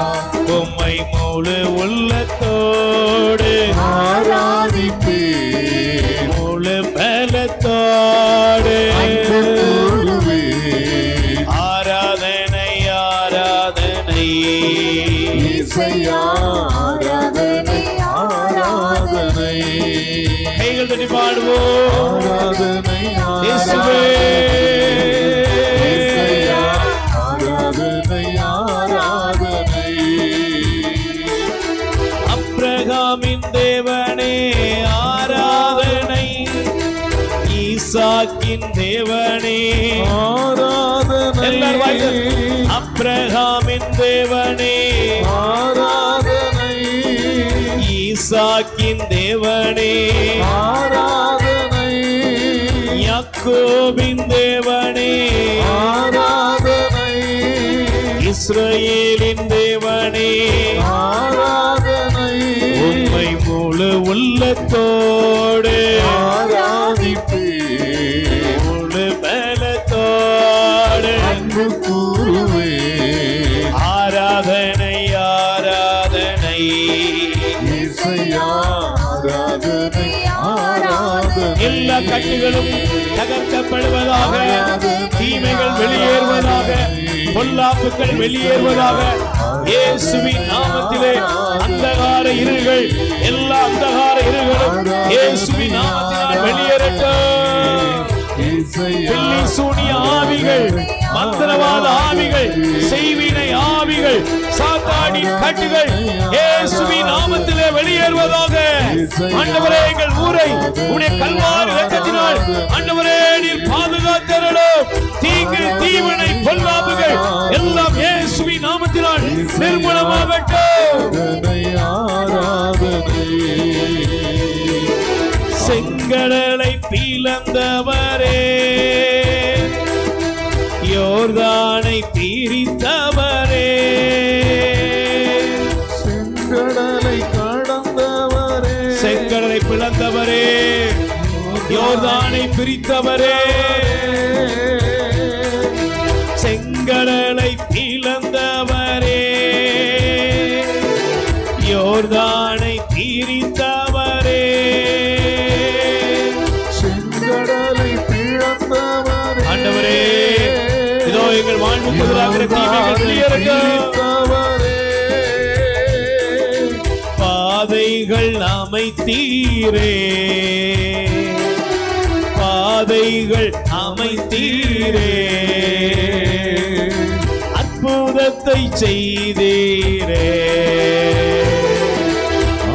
உம்மை முழு உள்ளத்தோடு ஆராதிப்பே முழு பலத்தோடு அன்போடுவே ஆராதனை ஆராதனை இயேசையா ஆராதனை ஆராதனை கைகள் தட்டி பாடுவோம் ஆராதனை இயேசுவே இயேசையா ஆராதனை ஆராதனை அப்ரகாமின் தேவனே ஆராதனை ஈசாக்கின் தேவனே ஆராதனை எல்லாரும் வாய்கள் அப்ரகாமின் தேவனே ஆராதனை ஈசாக்கின் தேவனே ஆராதனை யாக்கோபின் தேவனே ஆராதனை இஸ்ரவேலின் தேவனே ஆராதனை உம்மை முழு உள்ளத்தோடு ஆராதிப்பே முழு பலத்தோடு அன்பு கூறுவே ஆராதனை ஆராதனை இயேசையா ஆராதனை ஆராதனை எல்லா கட்டுகளும் தகர்க்கப்படுவதாக தீமைகள் வெளியேறுவதாக பொல்லாப்புகள் வெளியேறுவதாக இயேசுவின் நாமத்திலே அந்தகார இருள்கள் எல்லா அந்தகார இருள்களும் இயேசுவின் நாமத்தினால் வெளியேறட்டும் பில்லி சூனிய ஆவிகள் மந்திரவாத ஆவிகள் செய்வினை ஆவிகள் சாத்தானின் கட்டுகள் இயேசுவின் நாமத்திலே வெளியேறுவதாக ஆண்டவரே எங்கள் ஊரை உம்முடைய கல்வாரி இரத்தத்தினால் ஆண்டவரே நீர் பாதுகாத்தருளும் தீங்கு தீவினை பொல்லாப்புகள் எல்லாம் இயேசுவின் நாமத்தினால் நிர்மூலமாகட்டும் ஆராதனை செங்கடலை பிளந்தவரே யோர்தானை பிரித்தவரே செங்கடலை கடந்தவரே செங்கடலை பிளந்தவரே யோர்தானை பிரித்தவரே செங்கடலை பிளந்தவரே யோர்தானை பிரித்தவரே செங்கடலை பிளந்தவரே ஆண்டவரே இதோ எங்கள் வாழ்வுக்கு எதிராக தீமைகள் வெளியேறட்டும் பாதைகள் அமைத்தீரே பாதைகள் அமைத்தீரே அற்புதத்தை செய்தீரே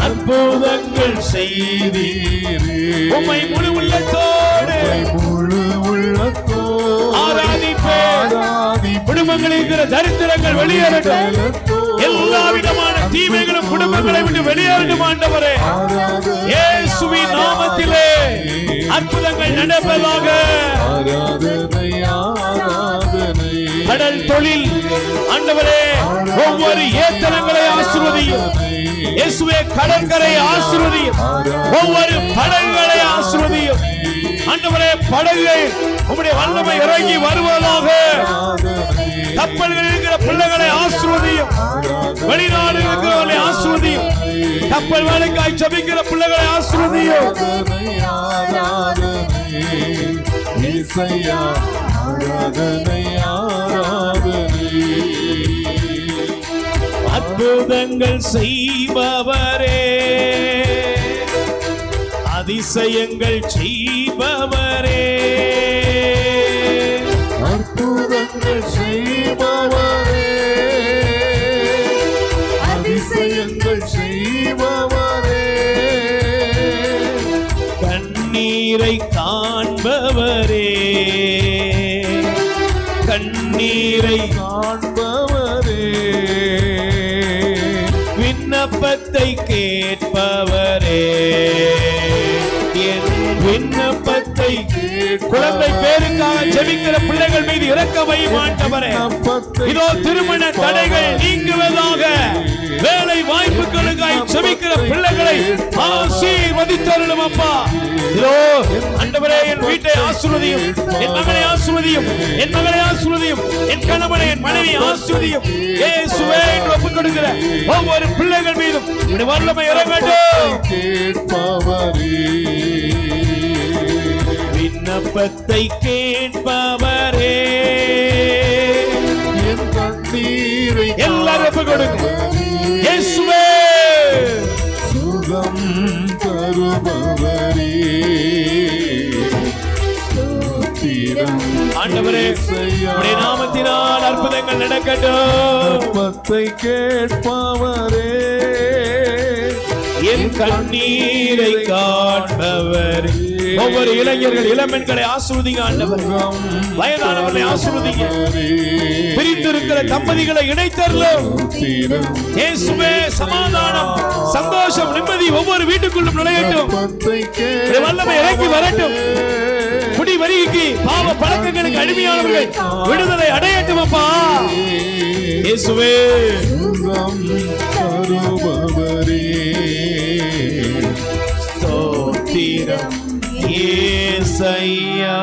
அற்புதங்கள் செய்தீரே உம்மை முழு உள்ளத்தோடு முழு உள்ளத்தோடு ஆராதிப்பேன் குடும்பங்களில் இருக்கிற தரித்திரங்கள் வெளியேறட்டும் எல்லா விதமான தீமைகளும் குடும்ப குடும்பங்களை விட்டு வெளியேறட்டும் ஆண்டவரே. இயேசுவின் நாமத்திலே அற்புதங்கள் நடப்பதாக. கடல் தொழில் ஆண்டவரே ஒவ்வொரு ஏத்தனங்களை ஆசீர்வதியும். இயேசுவே கடற்கரை ஆசீர்வதியும். ஒவ்வொரு படகுகளை ஆசீர்வதியும் ஆண்டவரே. படகுகள் உம்முடைய வல்லமை இறங்கி வருவதாக. கப்பல்களில் இருக்கிற பிள்ளைகளை ஆசீர்வதியும். வெளிநாடு இருக்கிறவர்களை ஆசீர்வதியும். கப்பல் வேலைக்காய் ஜெபிக்கிற பிள்ளைகளை ஆசீர்வதியும். அற்புதங்கள் செய்பவரே, அதிசயங்கள் செய்பவரே, அற்புதங்கள் செய்பவரே, அதிசயங்கள் செய்பவரே, கண்ணீரை காண்பவரே, கண்ணீரை காண்பவரே, விண்ணப்பத்தை கேட்பவரே, என் விண்ணப்பத்தை குழந்தை பேருக்காக ஜெபிக்கிற பிள்ளைகள் மீது இரக்கமையும் ஆண்டவரே. இதோ திருமண தடைகள் நீங்குவதாக. வேலை வாய்ப்புகளுக்காக ஜெபிக்கிற பிள்ளைகளை ஆசீர்வதித்தருளும் அப்பா. இதோ ஆண்டவரே என் வீட்டை ஆசீர்வதியும், என் மகனை ஆசீர்வதியும், என் மகளை ஆசீர்வதியும், என் கணவனை என் மனைவி ஆசீர்வதியும். இயேசுவே என்று ஒப்புக் கொடுக்கிற ஒவ்வொரு பிள்ளைகள் மீதும் உம்முடைய வல்லமை இறங்கட்டும். விண்ணப்பத்தை கேட்பவரே, என் கண்ணீரை எல்லாரும் ஒப்புக் கொடுங்க. இயேசுவே சுகம் தருபவரே, ஆண்டவரே உம்முடைய நாமத்தினால் அற்புதங்கள் நடக்கட்டும். பத்தை கேட்பவரே, என் கண்ணீரை காண்பவரே. ஒவ்வொரு இளைஞர்கள் இளம்பெண்களை ஆசீர்வதிங்க ஆண்டவரே. வயதானவர்களை ஆசீர்வதிங்க. பிரிந்திருக்கிற தம்பதிகளை இணைத்தருளும். இயேசுவே சமாதானம், சந்தோஷம், நிம்மதி ஒவ்வொரு வீட்டுக்குள்ளும் நுழையட்டும். வல்லமை இறங்கி வரட்டும். குடி வரிக்கு பாவ பழக்கங்களுக்கு அடிமையானவர்கள் விடுதலை அடையட்டும் அப்பா. இயேசுவே ஸ்தோத்திரம் இயேசையா.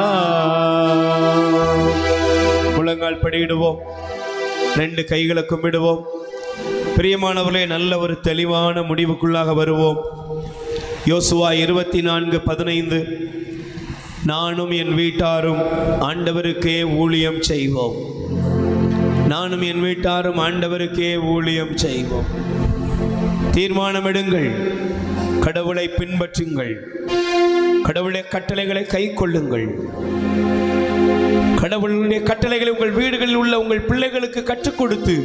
முழங்கால் படியிடுவோம், ரெண்டு கைகளை கும்பிடுவோம். பிரியமானவர்களே, நல்ல ஒரு தெளிவான முடிவுக்குள்ளாக வருவோம். யோசுவா 24:15 நானும் என் வீட்டாரும் ஆண்டவருக்கே ஊழியம் செய்வோம். நானும் என் வீட்டாரும் ஆண்டவருக்கே ஊழியம் செய்வோம். தீர்மானம் எடுங்கள். கடவுளை பின்பற்றுங்கள். கடவுளுடைய கட்டளைகளை கை கொள்ளுங்கள். கடவுளுடைய கட்டளைகளை உங்கள் வீடுகளில் உள்ள உங்கள் பிள்ளைகளுக்கு கற்றுக் கொடுத்து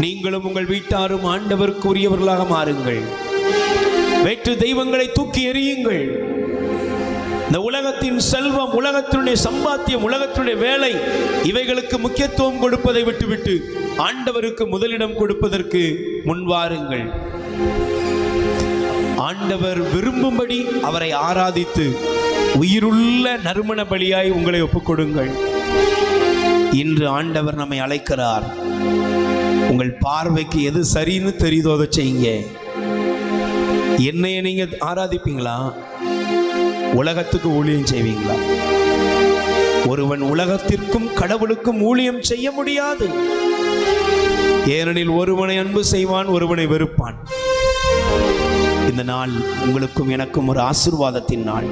நீங்களும் உங்கள் வீட்டாரும் ஆண்டவருக்கு உரியவர்களாக மாறுங்கள். வேற்று தெய்வங்களை தூக்கி எறியுங்கள். இந்த உலகத்தின் செல்வம், உலகத்தினுடைய சம்பாத்தியம், உலகத்தினுடைய வேலை, இவைகளுக்கு முக்கியத்துவம் கொடுப்பதை விட்டுவிட்டு ஆண்டவருக்கு முதலிடம் கொடுப்பதற்கு முன்வாருங்கள். ஆண்டவர் விரும்பும்படி அவரை ஆராதித்து உயிருள்ள நறுமண பலியாய் உங்களை ஒப்புக்கொடுங்கள். இன்று ஆண்டவர் நம்மை அழைக்கிறார். உங்கள் பார்வைக்கு எது சரின்னு தெரியுதோ அதை செய்யுங்க. என்னைய நீங்க ஆராதிப்பீங்களா? உலகத்துக்கு ஊழியம் செய்வீங்களா? ஒருவன் உலகத்திற்கும் கடவுளுக்கும் ஊழியம் செய்ய முடியாது. ஏனெனில் ஒருவனை அன்பு செய்வான், ஒருவனை வெறுப்பான். இந்த நாள் உங்களுக்கும் எனக்கும் ஒரு ஆசீர்வாதத்தின் நாள்.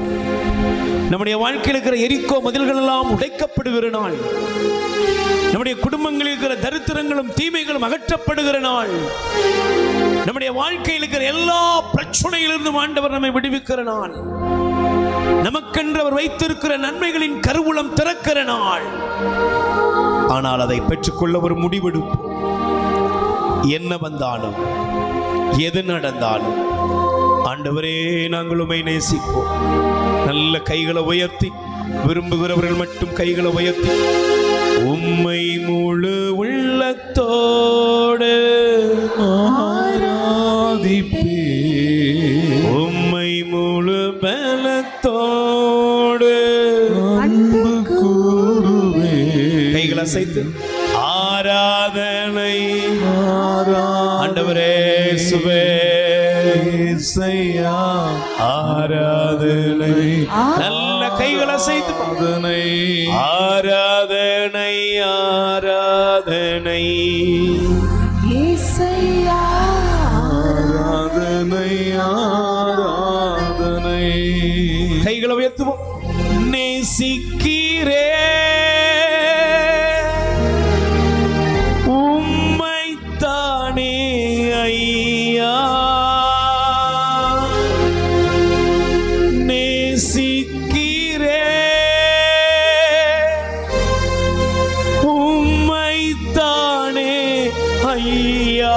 நம்முடைய வாழ்க்கையில் இருக்கிற எரிக்கோ மதில்கள் எல்லாம் உடைக்கப்படுகிற நாள். நம்முடைய குடும்பங்களில் இருக்கிற தரித்திரங்களும் தீமைகளும் அகற்றப்படுகிற நாள். நம்முடைய வாழ்க்கையில் இருக்கிற எல்லா பிரச்சனையிலிருந்தும் ஆண்டவர் நம்மை விடுவிக்கிற நாள். நமக்கென்று அவர் வைத்திருக்கிற நன்மைகளின் கருவூலம் திறக்கிற நாள். ஆனால் அதை பெற்றுக்கொள்ள ஒரு முடிவெடுப்போம். என்ன வந்தாலும் எது நடந்தாலும் ஆண்டவரே நாங்கள் உம்மை நேசிப்போம். நல்ல கைகளை உயர்த்தி, விரும்புகிறவர்கள் மட்டும் கைகளை உயர்த்தி உம்மை முழு உள்ளத்தோடு ஆராதிப்போம். உம்மை முழு பலத்தோடு அன்பு கூறுவே. கைகளை அசைத்து ஆராதனை ஆண்டவரே சுவே ஆராதனை நல்ல கைகளை அசைத்து ஆராதனை ஆராதனை ஆராதனை ஆராதனை ஆராதனை. கைகளை உயர்த்துவோம். நேசிக்கிறே உம்மைத்தானே ஐயா, நேசிக்கிறே உம்மைத்தானே ஐயா,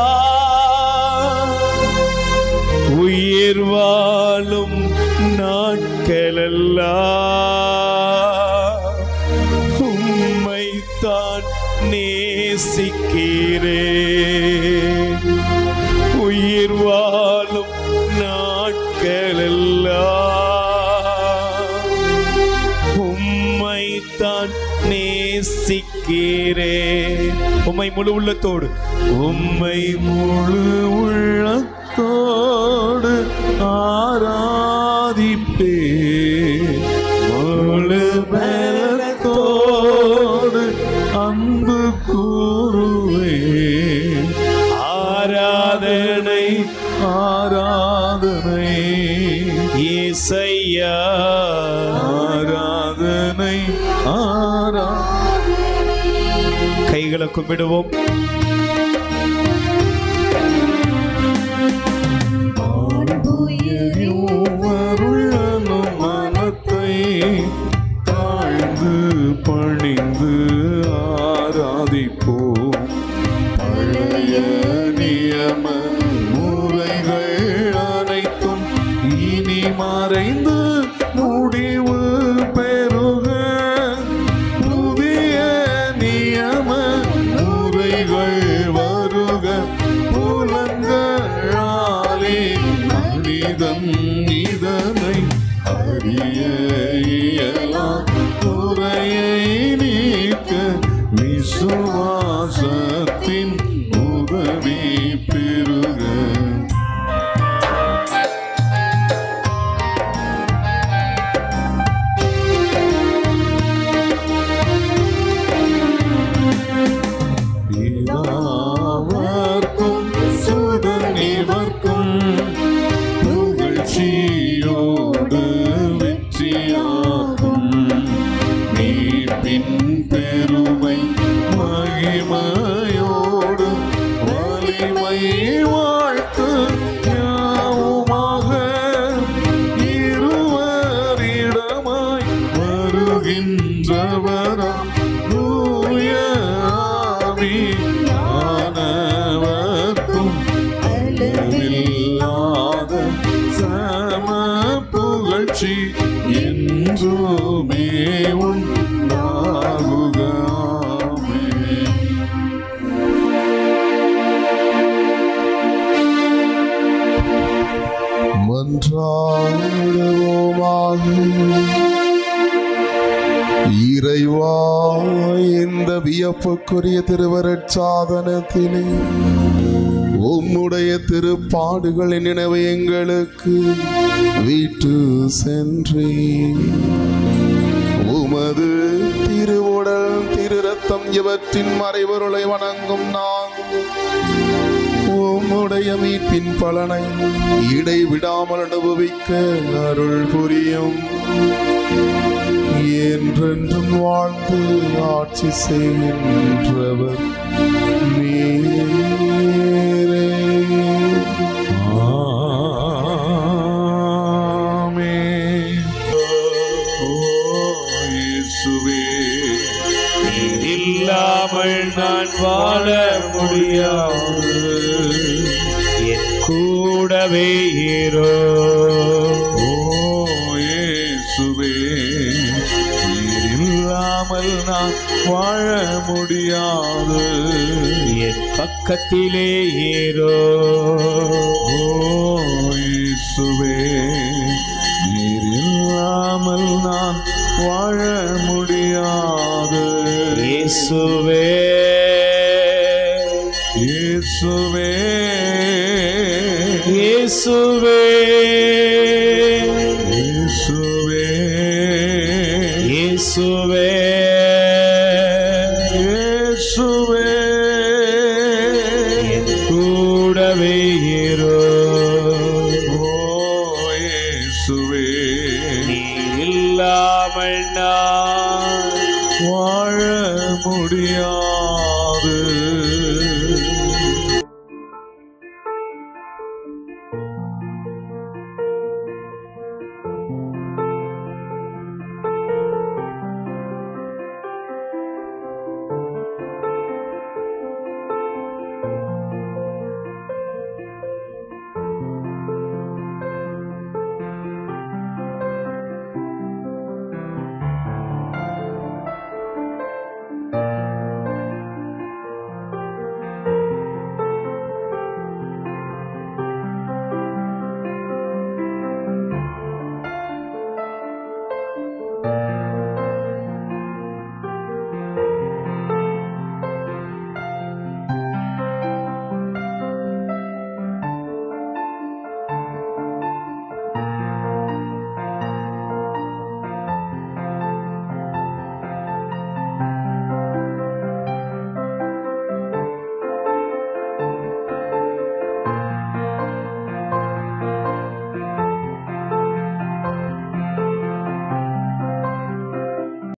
உயிர் வாழும் நாட்களெல்லாம் உம்மைத்தான் நேசிக்கிறேன். உயிர் வாழும் நாட்களெல்லாம் உம்மைத்தான் நேசிக்கிறேன். உம்மை முழு உள்ளத்தோடு உம்மை முழு உள்ளத்தோடு ஆராதிப்பே. முழு பலத்தோடு அன்பு கூறுவே. ஆராதனை ஆராதனை இயேசையா, ஆராதனை ஆராதனை. கைகளை கும்பிடுவோம். உமருள்ளனும் மனத்தை தாழ்ந்து பணிந்து ஆராதிப்போம். பழைய நியம முறைகள் அனைத்தும் இனி மறைந்து முடிவு பெறுக. புதிய நியம முறைகள் வருக. புலங்களாலே மனிதன் இதனை அறிய இயலா. குறையை நீக்க விசுவாசத்தின் உதவி பெறுக. பிதாவர்க்கும் சுதனிவர்க்கும் புகழ்ச்சியோடு வெற்றியாகும். மீட்பின் பெருமை மகிமையோடு வலிமை வாழ்த்து யாவுமாக. இருவரிடமாய் வருகின்றவரா தூய ஆவியானவர்க்கும் அளவில்லாத சம புகழ்ச்சி என்றுமே உண்டாகுக. மன்றாடுவோமாக. இறைவா, இந்த வியப்புக்குரிய திருவருட்சாதனத்திலே உம்முடைய திருப்பாடுகளின் நினைவை எங்களுக்கு வீட்டு சென்றே. உமது திருவுடல் திரு ரத்தம் இவற்றின் மறைபொருளை வணங்கும் நாங்கள் உம்முடைய மீட்பின் பலனை இடைவிடாமல் அனுபவிக்க அருள் புரியும். என்றென்றும் வாழ்ந்து ஆட்சி செய்கின்றவர் நீரே. ஆமென். ஓ இயேசுவே, நீர் இல்லாமல் நான் வாழ முடியாது. என் கூடவே ஏறோ. ஓ இயேசுவே, நீர் இல்லாமல் நான் வாழ முடியாது. என் பக்கத்திலே ஏறோ. ஓ இயேசுவே இயேசுவே இயேசுவே இயேசுவே என் கூடவே இரு. ஓ இயேசுவே நீர் இல்லாமல் நான் வாழ முடியாது.